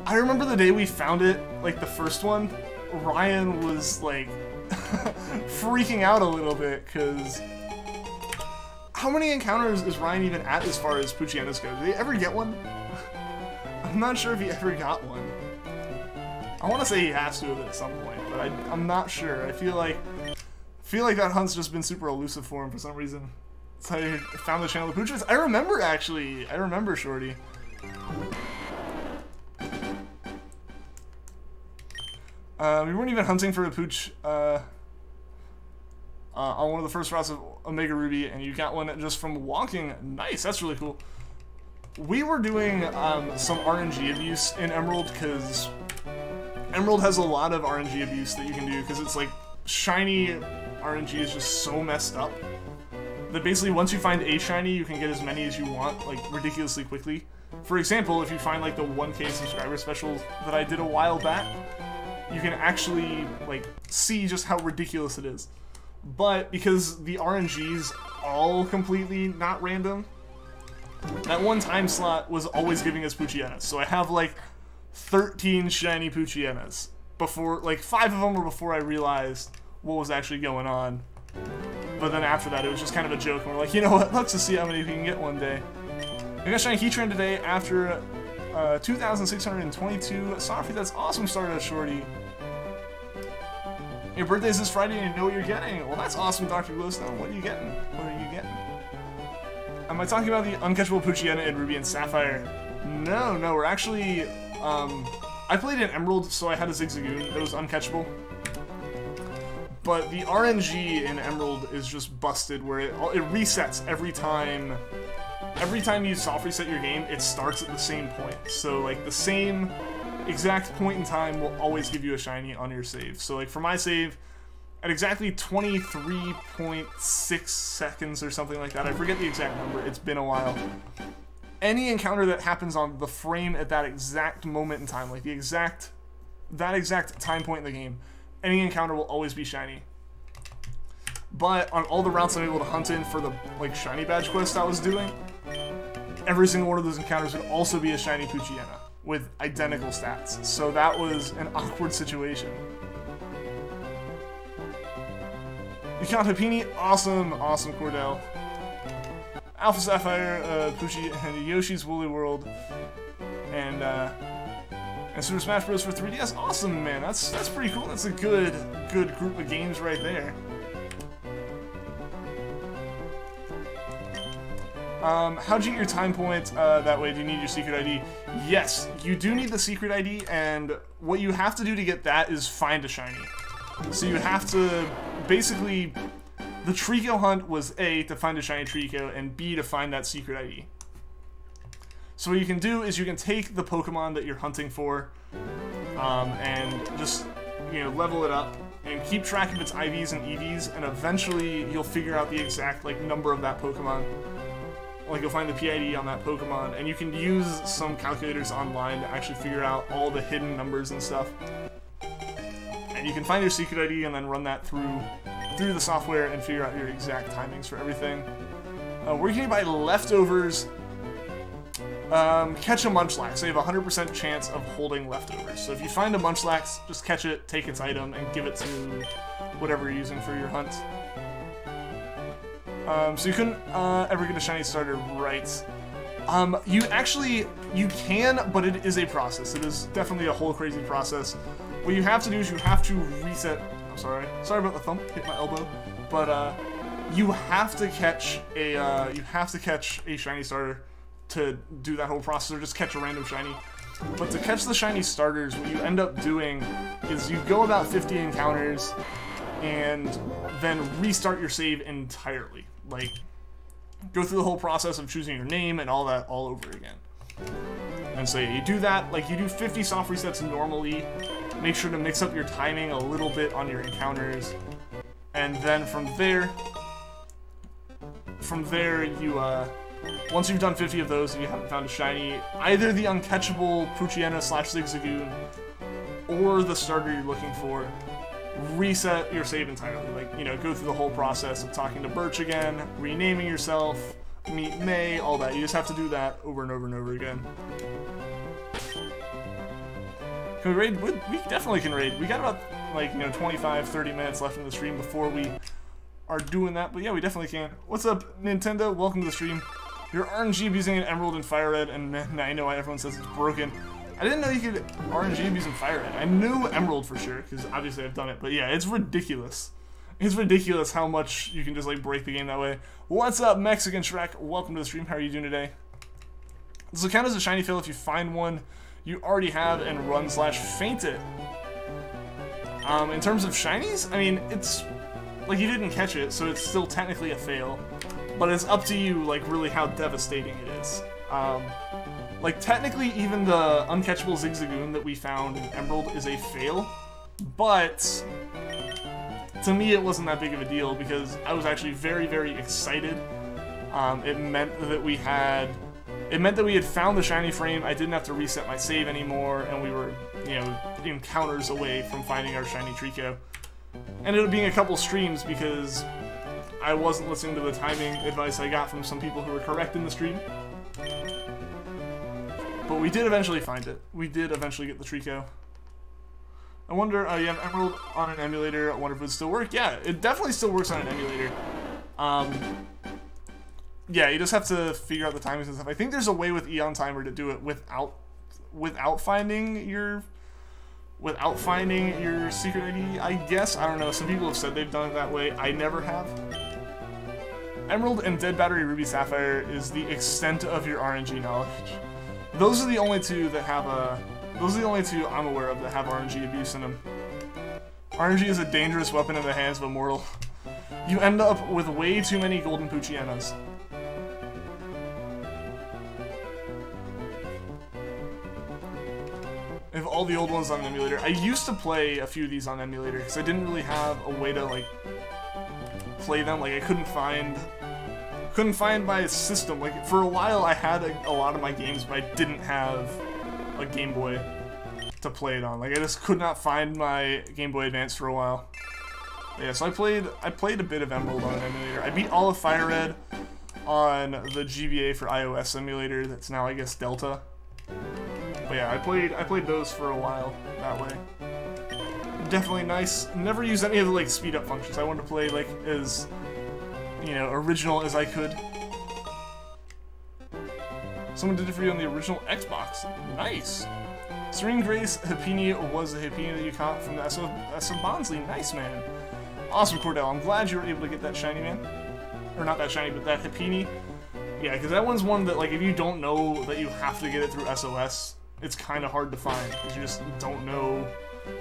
I remember the day we found it, like the first one, Ryan was like freaking out a little bit, because how many encounters is Ryan even at as far as Poochyenas go? Did they ever get one? I'm not sure if he ever got one. I want to say he has to have at some point, but I'm not sure. I feel like that hunt's just been super elusive for him for some reason. So I found the channel of Poochyenas. I remember, actually. I remember, Shorty. We weren't even hunting for a Pooch on one of the first routes of Omega Ruby, and you got one just from walking. Nice, that's really cool. We were doing some RNG abuse in Emerald, because Emerald has a lot of RNG abuse that you can do, because it's like shiny RNG is just so messed up that basically once you find a shiny, you can get as many as you want, like ridiculously quickly. For example, if you find like the 1K subscriber special that I did a while back, you can actually like see just how ridiculous it is. But because the RNG's all completely not random, that one time slot was always giving us Poochyenas. So I have like 13 shiny Poochyenas. Before, like 5 of them were before I realized what was actually going on. But then after that, it was just kind of a joke, and we're like, you know what, let's just see how many we can get one day. I got Shiny Heatran today after 2,622 Softy. That's awesome, Stardust Shorty. Your birthday's this Friday and you know what you're getting. Well, that's awesome, Dr. Glowstone. What are you getting? What are you getting? Am I talking about the uncatchable Poochyena in Ruby and Sapphire? No, we're actually... I played in Emerald, so I had a Zigzagoon that was uncatchable. But the RNG in Emerald is just busted, where it resets every time. Every time you soft reset your game, it starts at the same point. So like the same exact point in time will always give you a shiny on your save. So like for my save, at exactly 23.6 seconds or something like that, I forget the exact number, it's been a while. Any encounter that happens on the frame at that exact moment in time, like that exact time point in the game, any encounter will always be shiny. But on all the routes I'm able to hunt in for the like shiny badge quest I was doing, every single one of those encounters would also be a shiny Poochyena with identical stats. So that was an awkward situation. You count Happini, awesome, awesome Cordell. Alpha Sapphire, Poochie, and Yoshi's Woolly World, and Super Smash Bros. For 3DS, awesome, man. That's pretty cool. That's a good group of games right there. How'd you get your time point that way? Do you need your secret ID? Yes, you do need the secret ID, and what you have to do to get that is find a shiny. So you have to, basically, the Treecko hunt was A, to find a shiny Treecko, and B, to find that secret ID. So what you can do is you can take the Pokemon that you're hunting for, and just, you know, level it up, and keep track of its IVs and EVs, and eventually you'll figure out the exact, like, number of that Pokemon. Like, you'll find the PID on that Pokemon, and you can use some calculators online to actually figure out all the hidden numbers and stuff. And you can find your secret ID and then run that through the software and figure out your exact timings for everything. Where can you buy leftovers? Catch a Munchlax. So you have a 100% chance of holding leftovers. So if you find a Munchlax, just catch it, take its item, and give it to whatever you're using for your hunt. So you couldn't ever get a shiny starter, right? You can, but it is a process. It is definitely a whole crazy process. What you have to do is you have to reset. I'm sorry about the thump, hit my elbow. But you have to catch a shiny starter to do that whole process, or just catch a random shiny. But to catch the shiny starters, what you end up doing is you go about 50 encounters and then restart your save entirely. Like, go through the whole process of choosing your name and all that all over again. And so you do that, like you do 50 soft resets normally, make sure to mix up your timing a little bit on your encounters, and then from there you, once you've done 50 of those and you haven't found a shiny, either the uncatchable Poochyena / Zigzagoon or the starter you're looking for, reset your save entirely. Like, you know, go through the whole process of talking to Birch again, renaming yourself, meet May, all that. You just have to do that over and over and over again. Can we raid? We definitely can raid. We got about, like, you know, 25-30 minutes left in the stream before we are doing that, but yeah, we definitely can. What's up, Nintendo? Welcome to the stream. Your RNG using an Emerald and Fire Red, and I know why everyone says it's broken. I didn't know you could RNG using Fire Red. I knew Emerald for sure, because obviously I've done it, but yeah, it's ridiculous. It's ridiculous how much you can just, like, break the game that way. What's up, Mexican Shrek? Welcome to the stream. How are you doing today? This will count as a shiny fail if you find one you already have and run/faint it. In terms of shinies, I mean, it's like you didn't catch it, so it's still technically a fail. But it's up to you, like, really how devastating it is. Like, technically, even the uncatchable Zigzagoon that we found in Emerald is a fail, but to me it wasn't that big of a deal because I was actually very, very excited. It meant that we had found the shiny frame, I didn't have to reset my save anymore, and we were, you know, encounters away from finding our shiny Treecko. Ended up being a couple streams because I wasn't listening to the timing advice I got from some people who were correct in the stream. But we did eventually find it. We did eventually get the Treecko. I wonder, you have Emerald on an emulator, I wonder if it would still work? Yeah, it definitely still works on an emulator. Yeah, you just have to figure out the timings and stuff. I think there's a way with Eon Timer to do it without finding your secret ID, I guess. I don't know. Some people have said they've done it that way. I never have. Emerald and Dead Battery Ruby Sapphire is the extent of your RNG knowledge. Those are the only two that have those are the only two I'm aware of that have RNG abuse in them. RNG is a dangerous weapon in the hands of a mortal. You end up with way too many golden Poochyenas. I have all the old ones on emulator. I used to play a few of these on emulator because I didn't really have a way to like play them. Like I couldn't find my system. Like for a while I had a lot of my games, but I didn't have a Game Boy to play it on. Like I just could not find my Game Boy Advance for a while. But yeah, so I played a bit of Emerald on an emulator. I beat all of Fire Red on the GBA for iOS emulator. That's now I guess Delta. But yeah, I played those for a while that way. Definitely nice. Never used any of the like speed up functions. I wanted to play like as, you know, original as I could. Someone did it for you on the original Xbox. Nice. Serene Grace Hippini was the Hippini that you caught from the S of Bonsly. Nice, man. Awesome, Cordell. I'm glad you were able to get that shiny, man. Or not that shiny, but that Hippini. Yeah, because that one's one that, like, if you don't know that you have to get it through SOS, it's kind of hard to find. Because you just don't know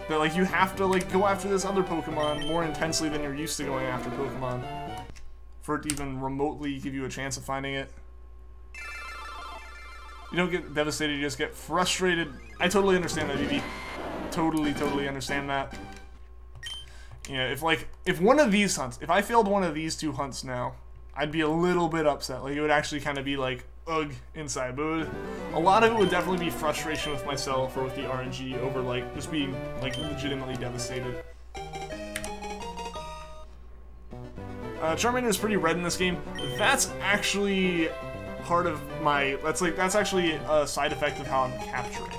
that, like, you have to, like, go after this other Pokemon more intensely than you're used to going after Pokemon for it to even remotely give you a chance of finding it. You don't get devastated, you just get frustrated. I totally understand that, BB. Totally understand that. You know, if one of these hunts, if I failed one of these two hunts now, I'd be a little bit upset. Like, it would actually kind of be like, ugh, inside. But a lot of it would definitely be frustration with myself or with the RNG over, like, just being, like, legitimately devastated. Charmander is pretty red in this game. That's actually part of my, that's actually a side effect of how I'm capturing.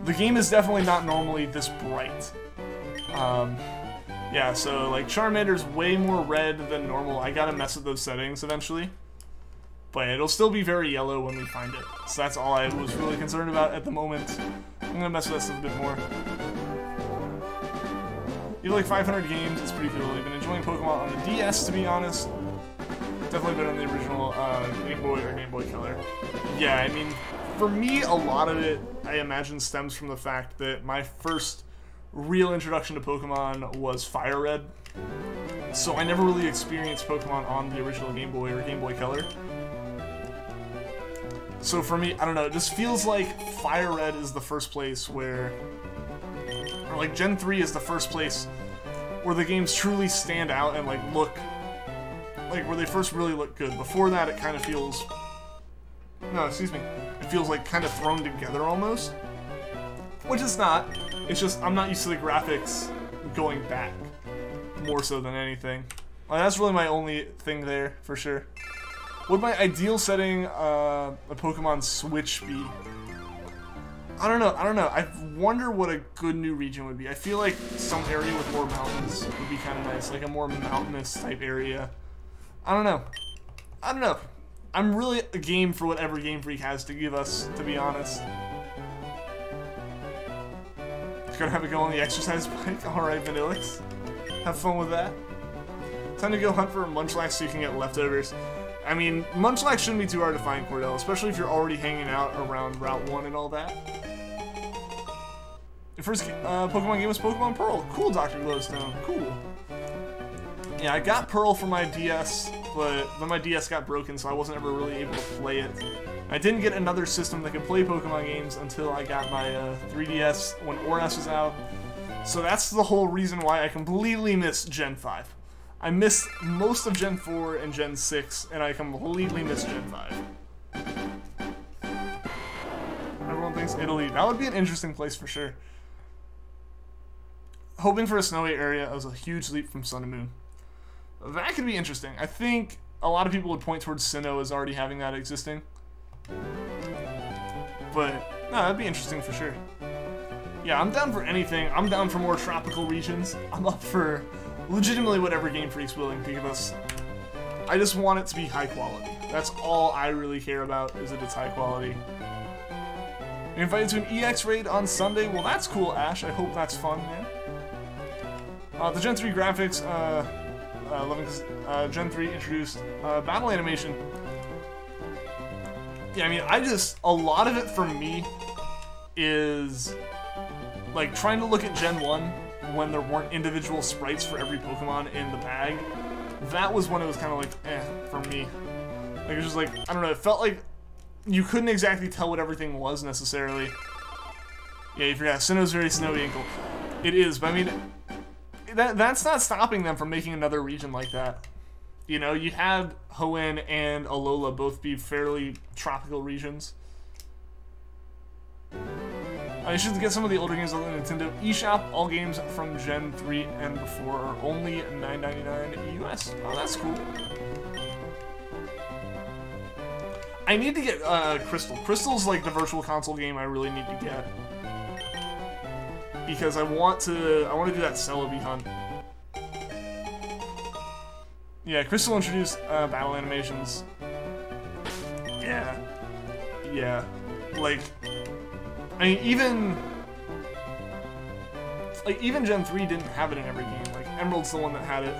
The game is definitely not normally this bright. Yeah, so, like, Charmander's way more red than normal. I gotta mess with those settings eventually. But it'll still be very yellow when we find it. So that's all I was really concerned about at the moment. I'm gonna mess with this a bit more. You have like 500 games, it's pretty cool. I've been enjoying Pokemon on the DS, to be honest. Definitely better than the original Game Boy or Game Boy Color. Yeah, I mean, for me, a lot of it, I imagine, stems from the fact that my first real introduction to Pokemon was Fire Red. So I never really experienced Pokemon on the original Game Boy or Game Boy Color. So for me, I don't know, it just feels like Fire Red is the first place where, or like Gen 3 is the first place where the games truly stand out and like look, like where they first really look good. Before that, it kind of feels, no, excuse me, it feels like kind of thrown together almost. Which it's not, it's just I'm not used to the graphics going back, more so than anything. Like, that's really my only thing there, for sure. Would my ideal setting a Pokemon Switch be? I don't know. I wonder what a good new region would be. I feel like some area with more mountains would be kind of nice, like a more mountainous type area. I don't know. I'm really a game for whatever Game Freak has to give us, to be honest. Gonna have a go on the exercise bike. Alright, Vanillix. Have fun with that. Time to go hunt for a Munchlax so you can get leftovers. I mean, Munchlax shouldn't be too hard to find, Cordell, especially if you're already hanging out around Route 1 and all that. Your first Pokemon game was Pokemon Pearl. Cool, Dr. Glowstone. Cool. Yeah, I got Pearl for my DS, but then my DS got broken, so I wasn't ever really able to play it. I didn't get another system that could play Pokemon games until I got my 3DS when ORAS was out. So that's the whole reason why I completely missed Gen 5. I missed most of Gen 4 and Gen 6, and I completely missed Gen 5. Everyone thinks Italy. That would be an interesting place for sure. Hoping for a snowy area was a huge leap from Sun and Moon. That could be interesting. I think a lot of people would point towards Sinnoh as already having that existing. But, no, that'd be interesting for sure. Yeah, I'm down for anything. I'm down for more tropical regions. I'm up for legitimately whatever Game Freak's willing to give us. I just want it to be high quality. That's all I really care about, is that it's high quality. You're invited to an EX raid on Sunday? Well, that's cool, Ash. I hope that's fun, man. The Gen 3 graphics, Gen 3 introduced battle animation. Yeah, I mean, a lot of it for me is, like, trying to look at Gen 1 when there weren't individual sprites for every Pokemon in the bag. That was when it was kind of like, for me. Like, it was just like, I don't know, it felt like you couldn't exactly tell what everything was necessarily. Yeah, you forgot. Sinnoh's very snowy and cold. It is, but I mean, that's not stopping them from making another region like that. You know, you had Hoenn and Alola both be fairly tropical regions. I should get some of the older games on the Nintendo eShop. All games from Gen 3 and before are only $9.99 US. Oh, that's cool. I need to get Crystal. Crystal's like the virtual console game I really need to get. Because I want to do that Celebi hunt. Yeah, Crystal introduced battle animations. Yeah. Yeah. Like, I mean, even Gen 3 didn't have it in every game. Like, Emerald's the one that had it.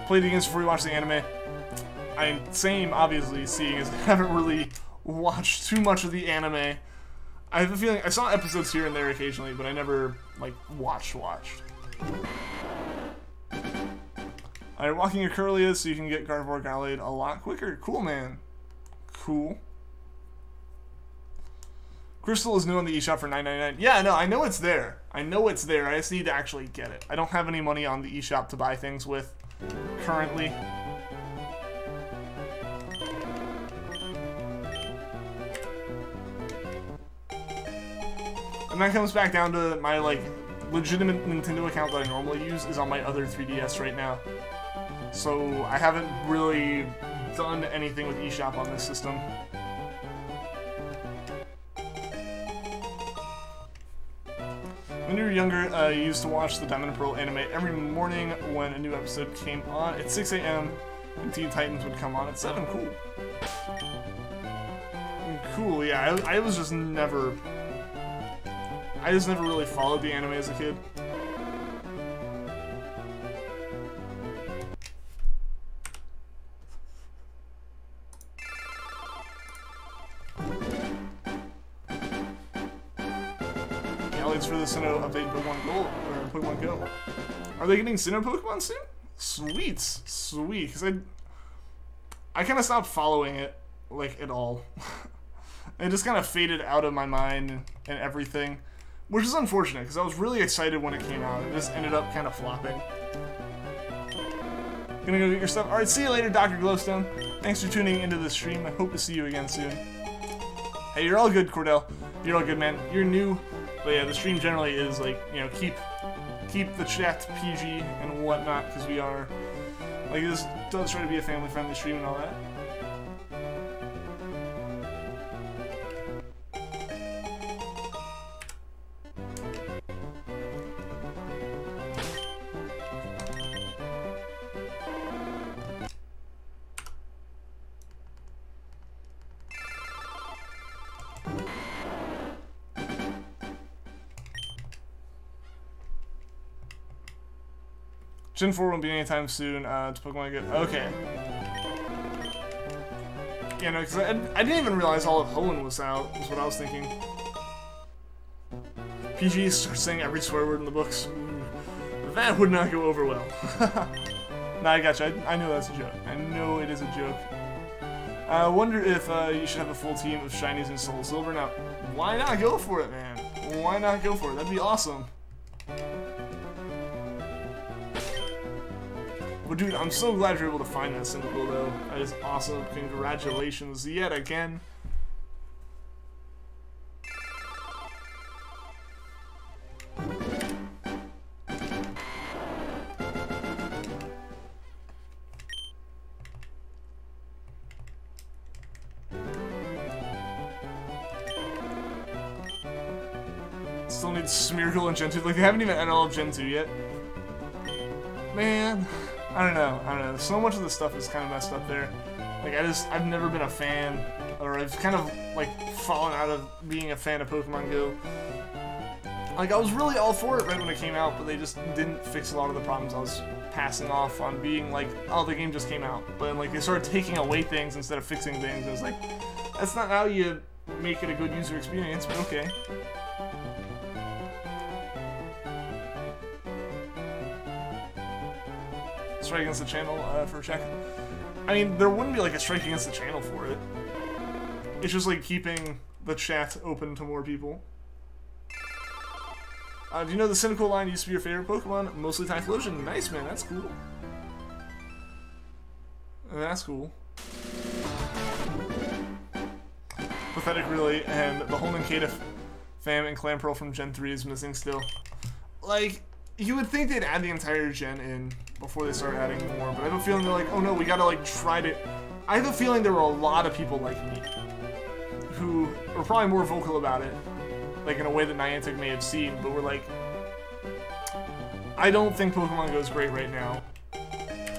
Played the games before you watched the anime. Same, obviously, seeing as I haven't really watched too much of the anime. I have a feeling, I saw episodes here and there occasionally, but I never, like, watched. Alright, walking your Curlia so you can get Gardevoir Gallade a lot quicker. Cool, man. Cool. Crystal is new on the eShop for $9.99. Yeah, no, I know it's there. I know it's there. I just need to actually get it. I don't have any money on the eShop to buy things with currently. And that comes back down to my, like, legitimate Nintendo account that I normally use is on my other 3DS right now. So I haven't really done anything with eShop on this system. When you were younger, you used to watch the Diamond and Pearl anime every morning when a new episode came on at 6 a.m. and Teen Titans would come on at 7. Cool. Cool, yeah, I was just never... I just never really followed the anime as a kid. For the Sinnoh update Pokemon Go, or Pokemon Go. Are they getting Sinnoh Pokemon soon? Sweet, sweet. Because I kind of stopped following it, like, at all. It just kind of faded out of my mind and everything, which is unfortunate because I was really excited when it came out. It just ended up kind of flopping. Gonna go get your stuff. All right, see you later, Dr. Glowstone. Thanks for tuning into the stream. I hope to see you again soon. Hey, you're all good, Cordell. You're all good, man. You're new. But yeah, the stream generally is like, you know, keep the chat PG and whatnot, because we are, like, this does try to be a family-friendly stream and all that. Gen 4 won't be anytime soon to Pokemon Go. Okay. Yeah, no, because I didn't even realize all of Hoenn was out, is what I was thinking. PG starts saying every swear word in the books. That would not go over well. Nah, I gotcha. I know that's a joke. I know it is a joke. I wonder if you should have a full team of Shinies and Soul Silver. Now, why not go for it, man? Why not go for it? That'd be awesome. But dude, I'm so glad you're able to find that Cyndaquil, though. That is awesome. Congratulations yet again. Still need Smeargle and Gen 2. Like, they haven't even added all of Gen 2 yet. Man. I don't know. So much of the stuff is kind of messed up there. Like, I've never been a fan, or I've kind of, like, fallen out of being a fan of Pokemon Go. Like, I was really all for it right when it came out, but they just didn't fix a lot of the problems I was passing off on being like, oh, the game just came out. But then, like, they started taking away things instead of fixing things. It was like, that's not how you make it a good user experience, but okay. Strike against the channel for a check. I mean, there wouldn't be like a strike against the channel for it. It's just like keeping the chat open to more people. Do you know the Cynical line used to be your favorite Pokemon? Mostly Typhlosion. Nice, man. That's cool. That's cool. Pathetic, really, and the whole Nincada fam and Clamperl from Gen 3 is missing still. Like, you would think they'd add the entire gen in before they start adding more, but I have a feeling they're like, oh no, we gotta like try to... I have a feeling there were a lot of people like me who were probably more vocal about it, like in a way that Niantic may have seen, but we're like, I don't think Pokemon Go is great right now.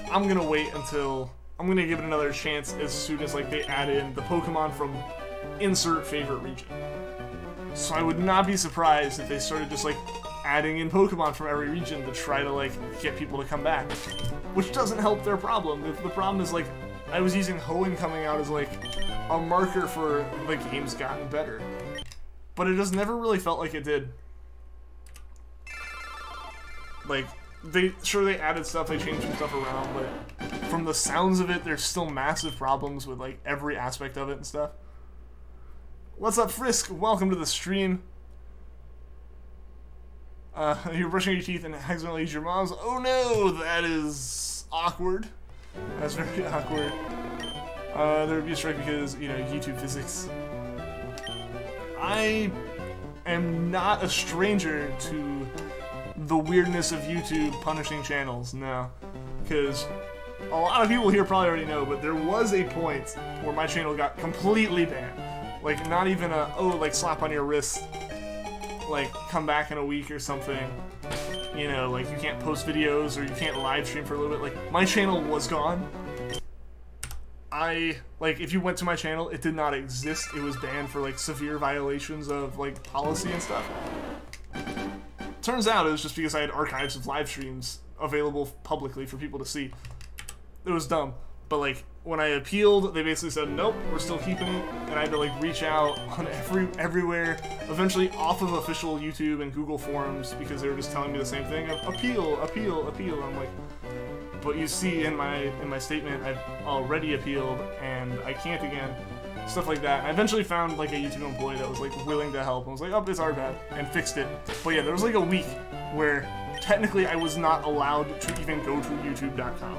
I'm gonna wait until... I'm gonna give it another chance as soon as like they add in the Pokemon from insert favorite region. So I would not be surprised if they started just like adding in Pokemon from every region to try to like get people to come back, which doesn't help their problem. The problem is like I was using Hoenn coming out as like a marker for the game's gotten better, but it just never really felt like it did. Like they added stuff, they changed some stuff around, but from the sounds of it, there's still massive problems with like every aspect of it and stuff. What's up, Frisk? Welcome to the stream. You're brushing your teeth and accidentally use your mom's. Oh no, that is awkward. That's very awkward. There would be a strike because, you know, YouTube physics. I am not a stranger to the weirdness of YouTube punishing channels, no. Because a lot of people here probably already know, but there was a point where my channel got completely banned. Like, not even a, oh, like, slap on your wrist, like, come back in a week or something. You know, like, you can't post videos or you can't live stream for a little bit. Like, my channel was gone. Like, if you went to my channel, it did not exist. It was banned for, like, severe violations of, like, policy and stuff. Turns out it was just because I had archives of live streams available publicly for people to see. It was dumb. But, like, when I appealed, they basically said, nope, we're still keeping it, and I had to, like, reach out on everywhere, eventually off of official YouTube and Google forums, because they were just telling me the same thing, appeal, appeal, appeal. I'm like, but you see in my statement, I've already appealed, and I can't again, stuff like that. And I eventually found, like, a YouTube employee that was, like, willing to help, and was like, oh, it's our bad, and fixed it. But yeah, there was, like, a week where, technically, I was not allowed to even go to YouTube.com.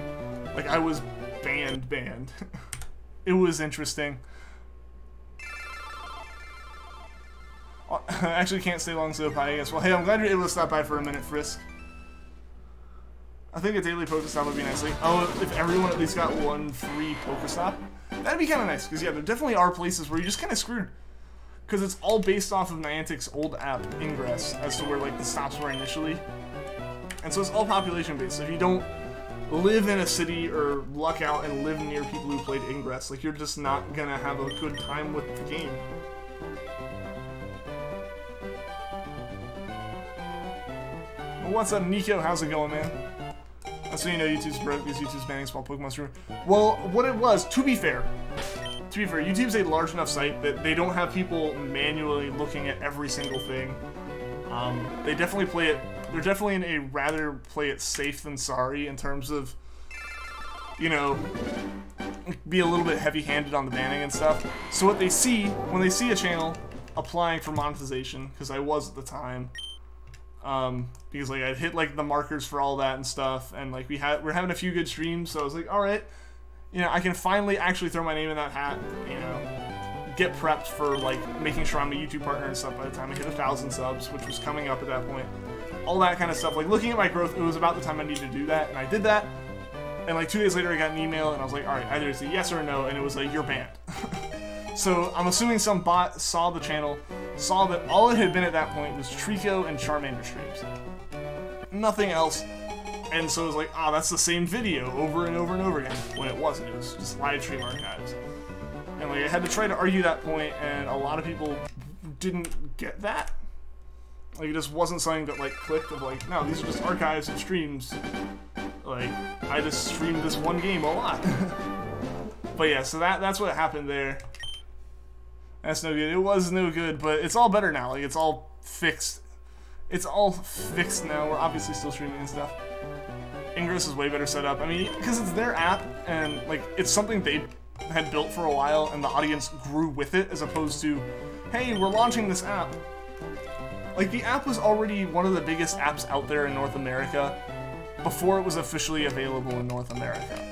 Like, I was banned. It was interesting. I actually can't stay long, so I guess. Well, hey, I'm glad you're able to stop by for a minute, Frisk. I think a daily Pokestop would be nice. Like, oh, if everyone at least got one free Pokestop, that'd be kind of nice. Because, yeah, there definitely are places where you're just kind of screwed. Because it's all based off of Niantic's old app, Ingress, as to where, like, the stops were initially. And so it's all population-based. So if you don't live in a city or luck out and live near people who played Ingress, like, you're just not gonna have a good time with the game. Well, what's up, Nico? How's it going, man? That's when you know YouTube's broke, because YouTube's banning small Pokemon streamer. Well, what it was, to be fair, YouTube's a large enough site that they don't have people manually looking at every single thing. They definitely play it. They're definitely in a rather play it safe than sorry in terms of, you know, be a little bit heavy-handed on the banning and stuff. So what they see, when they see a channel applying for monetization, because I was at the time, because like I'd hit like the markers for all that and stuff, and like we're having a few good streams, so I was like, alright, you know, I can finally actually throw my name in that hat, you know, get prepped for like making sure I'm a YouTube partner and stuff by the time I hit 1,000 subs, which was coming up at that point. All that kind of stuff. Like, looking at my growth, it was about the time I needed to do that, and I did that. And, like, 2 days later, I got an email, and I was like, alright, either it's a yes or a no, and it was like, you're banned. So, I'm assuming some bot saw the channel, saw that all it had been at that point was Treecko and Charmander streams. Nothing else. And so it was like, oh, that's the same video over and over and over again. When it wasn't. It was just live stream archives. And, like, I had to try to argue that point, and a lot of people didn't get that. Like, it just wasn't something that, like, clicked of, like, no, these are just archives of streams. Like, I just streamed this one game a lot. But yeah, so that's what happened there. That's no good. It was no good, but it's all better now. Like, it's all fixed. It's all fixed now. We're obviously still streaming and stuff. Ingress is way better set up. I mean, because it's their app, and, like, it's something they had built for a while and the audience grew with it, as opposed to, hey, we're launching this app. Like, the app was already one of the biggest apps out there in North America before it was officially available in North America.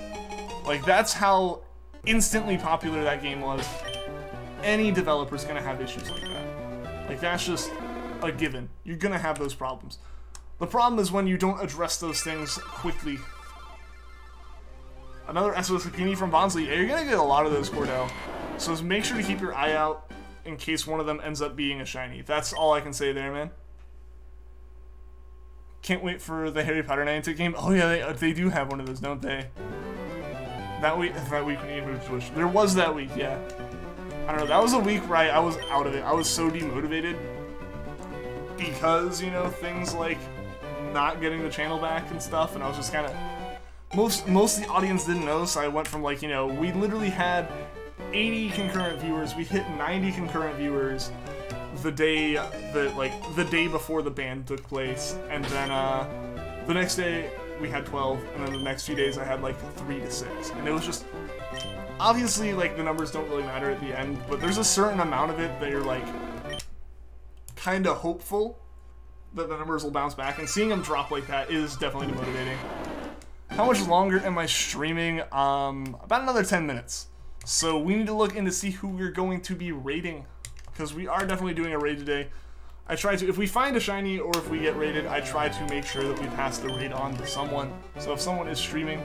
Like, that's how instantly popular that game was. Any developer's gonna have issues like that. Like, that's just a given. You're gonna have those problems. The problem is when you don't address those things quickly. Another SOS Zucchini from Bonsley. Yeah, you're gonna get a lot of those, Cordell. So just make sure to keep your eye out in case one of them ends up being a shiny. That's all I can say there, man. Can't wait for the Harry Potter Niantic game. Oh yeah, they do have one of those, don't they? That week when you moved to Twitch. There was that week, yeah. I don't know, that was a week where I was out of it. I was so demotivated. Because, you know, things like not getting the channel back and stuff, and I was just kind of... Most of the audience didn't know, so I went from, like, you know, we literally had 80 concurrent viewers, we hit 90 concurrent viewers the day before the ban took place, and then the next day we had 12, and then the next few days I had like 3 to 6, and it was just, obviously, like, the numbers don't really matter at the end, but there's a certain amount of it that you're like kind of hopeful that the numbers will bounce back, and seeing them drop like that is definitely demotivating. How much longer am I streaming? About another 10 minutes. So we need to look in to see who we're going to be raiding, because we are definitely doing a raid today. I try to, if we find a shiny or if we get raided, I try to make sure that we pass the raid on to someone. So if someone is streaming,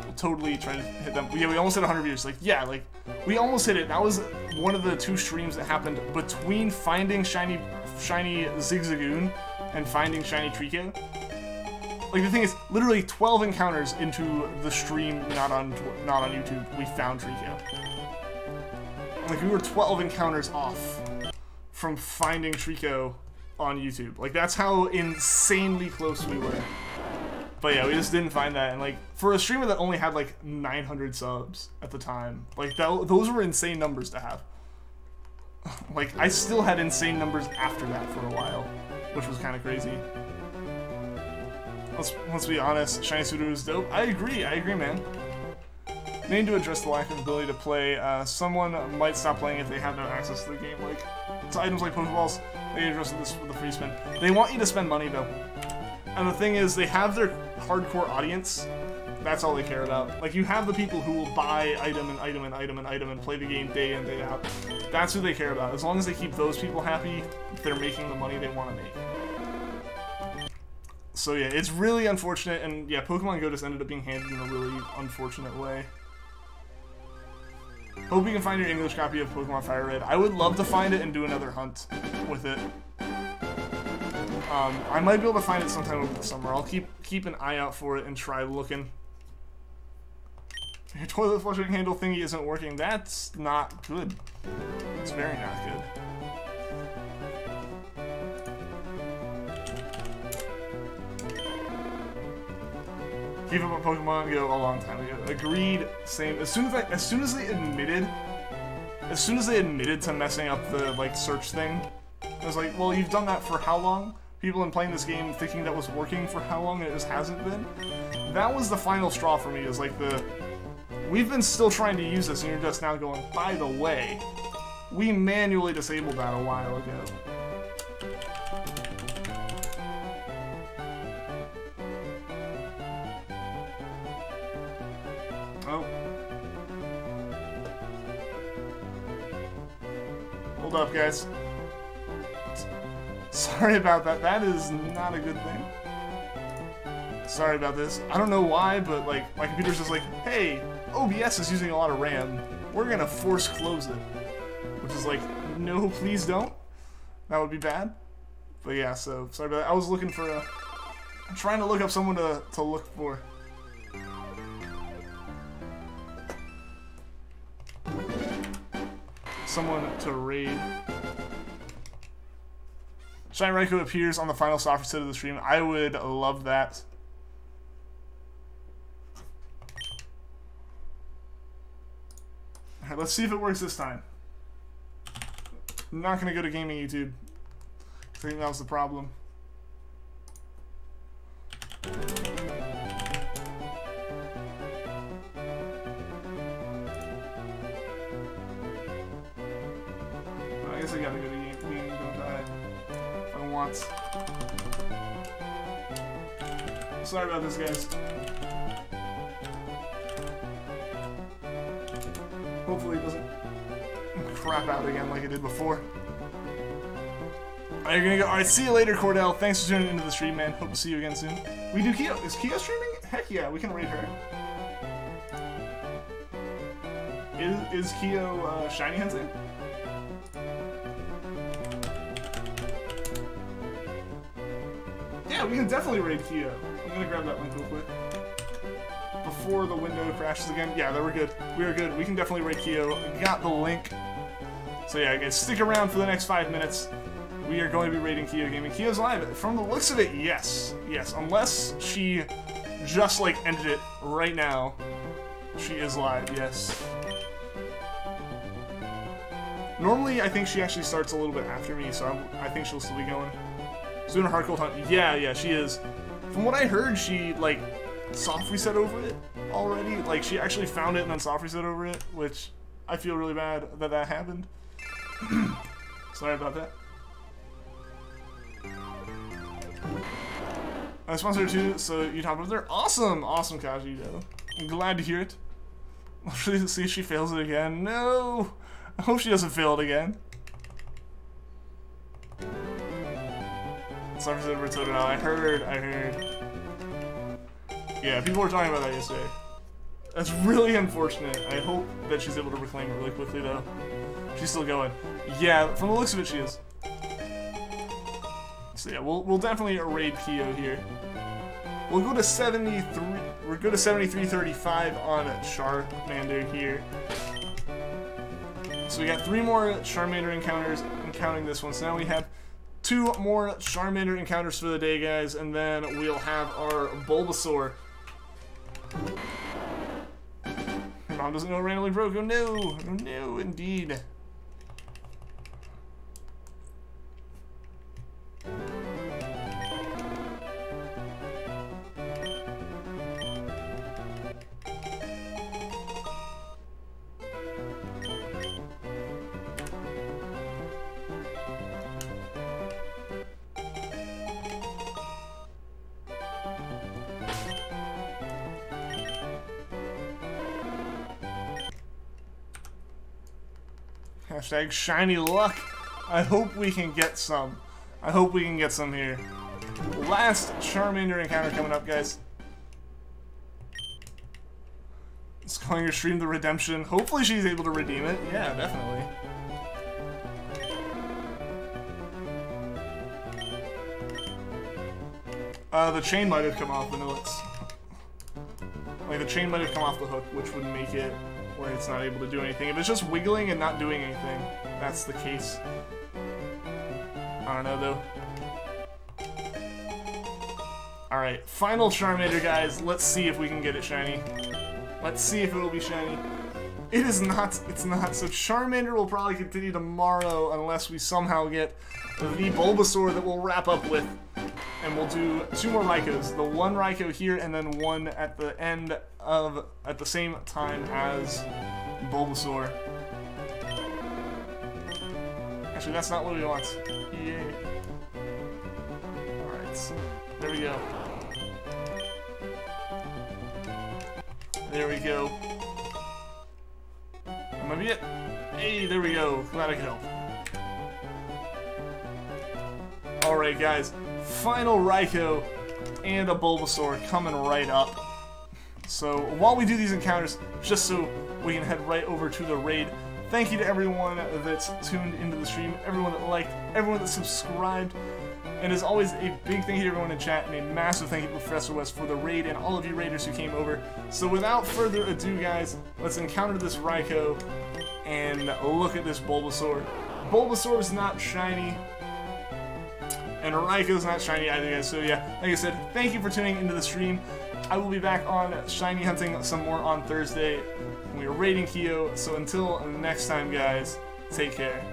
we'll totally try to hit them. Yeah, we almost hit 100 views. Like, yeah, like, we almost hit it. That was one of the 2 streams that happened between finding shiny Zigzagoon and finding shiny Treecko. Like, the thing is, literally 12 encounters into the stream, not on YouTube, we found Treecko. Like, we were 12 encounters off from finding Treecko on YouTube. Like, that's how insanely close we were. But yeah, we just didn't find that. And, like, for a streamer that only had, like, 900 subs at the time, like, those were insane numbers to have. Like, I still had insane numbers after that for a while, which was kind of crazy. Let's be honest, Shiny Sudoku is dope. I agree, man. They need to address the lack of ability to play. Someone might stop playing if they have no access to the game. Like, to items like Pokeballs, they address this with a free spin. They want you to spend money, though. And the thing is, they have their hardcore audience. That's all they care about. Like, you have the people who will buy item and item and item and item and play the game day in, day out. That's who they care about. As long as they keep those people happy, they're making the money they want to make. So yeah, it's really unfortunate, and yeah, Pokemon Go just ended up being handled in a really unfortunate way. Hope you can find your English copy of Pokemon Fire Red. I would love to find it and do another hunt with it. I might be able to find it sometime over the summer. I'll keep an eye out for it and try looking. Your toilet flushing handle thingy isn't working. That's not good. It's very not good. Gave up on Pokemon Go a long time ago. Agreed. Same. As soon as they admitted to messing up the like search thing, I was like, well, you've done that for how long? People have been playing this game thinking that was working for how long, and it just hasn't been. That was the final straw for me. Is like we've been still trying to use this, and you're just now going, by the way, we manually disabled that a while ago. Oh. Hold up, guys. Sorry about that. That is not a good thing. Sorry about this. I don't know why, but like my computer's just like, hey, OBS is using a lot of RAM. We're gonna force close it. Which is like, no, please don't. That would be bad. But yeah, so sorry about that. I was looking for I'm trying to look up someone to look for. Someone to raid. Shiny Raikou appears on the final software set of the stream. I would love that. Alright, let's see if it works this time. I'm not going to go to gaming YouTube. I think that was the problem. guess I gotta go to game, don't I? If I want. Sorry about this, guys. Hopefully it doesn't crap out again like it did before. Alright, you're gonna go. Alright, see you later, Cordell. Thanks for tuning into the stream, man. Hope to see you again soon. We do Kyo. Is Kyo streaming? Heck yeah, we can raid her. Is Kyo shiny hunting? Yeah, we can definitely raid Kyo. I'm gonna grab that link real quick. Before the window crashes again. Yeah, we're good. We are good. We can definitely raid Kyo. Got the link. So yeah, guys, stick around for the next 5 minutes. We are going to be raiding Kyo Gaming. Kyo's live. From the looks of it, yes. Yes, unless she just, like, ended it right now. She is live, yes. Normally, I think she actually starts a little bit after me, so I think she'll still be going. She's doing a hard cold hunt. Yeah, she is. From what I heard, she, like, soft reset over it already. Like, she actually found it and then soft reset over it, which I feel really bad that that happened. Sorry about that. I sponsored too, so you top up there. Awesome, awesome, Kaji, though. I'm glad to hear it. Let's really see if she fails it again. No, I hope she doesn't fail it again. Sorry for the Rototo now. I heard. Yeah, people were talking about that yesterday. That's really unfortunate. I hope that she's able to reclaim it really quickly, though. She's still going. Yeah, from the looks of it, she is. So yeah, we'll definitely raid Kyo here. We'll go to 73. We'll go to 7335 on Charmander here. So we got 3 more Charmander encounters, and counting this one. So now we have 2 more Charmander encounters for the day, guys, and then we'll have our Bulbasaur. Your mom doesn't know randomly broke. Oh no, oh no, indeed. Hashtag shiny luck. I hope we can get some. I hope we can get some here. Last Charmander encounter coming up, guys. It's calling your stream the redemption. Hopefully she's able to redeem it. Yeah, definitely. The chain might have come off the nuts. Like, the chain might have come off the hook, which would make it where it's not able to do anything. If it's just wiggling and not doing anything, that's the case. I don't know, though. Alright, final Charmander, guys. Let's see if we can get it shiny. Let's see if it will be shiny. It is not. It's not. So Charmander will probably continue tomorrow unless we somehow get the Bulbasaur that we'll wrap up with. And we'll do 2 more Raikous. The 1 Raikou here and then 1 at the end of, at the same time as Bulbasaur. Actually, that's not what we want. Yay. Alright, there we go. There we go. That might be it. Hey, there we go. Glad I could help. Alright, guys. Final Raikou and a Bulbasaur coming right up. So while we do these encounters, just so we can head right over to the raid, thank you to everyone that's tuned into the stream, everyone that liked, everyone that subscribed, and as always, a big thank you to everyone in chat, and a massive thank you to Professor West for the raid, and all of you raiders who came over. So without further ado, guys, let's encounter this Raikou, and look at this Bulbasaur. Bulbasaur is not shiny, and Raikou's not shiny either, guys. So yeah, like I said, thank you for tuning into the stream. I will be back on shiny hunting some more on Thursday. We are raiding Kyo, so until next time, guys, take care.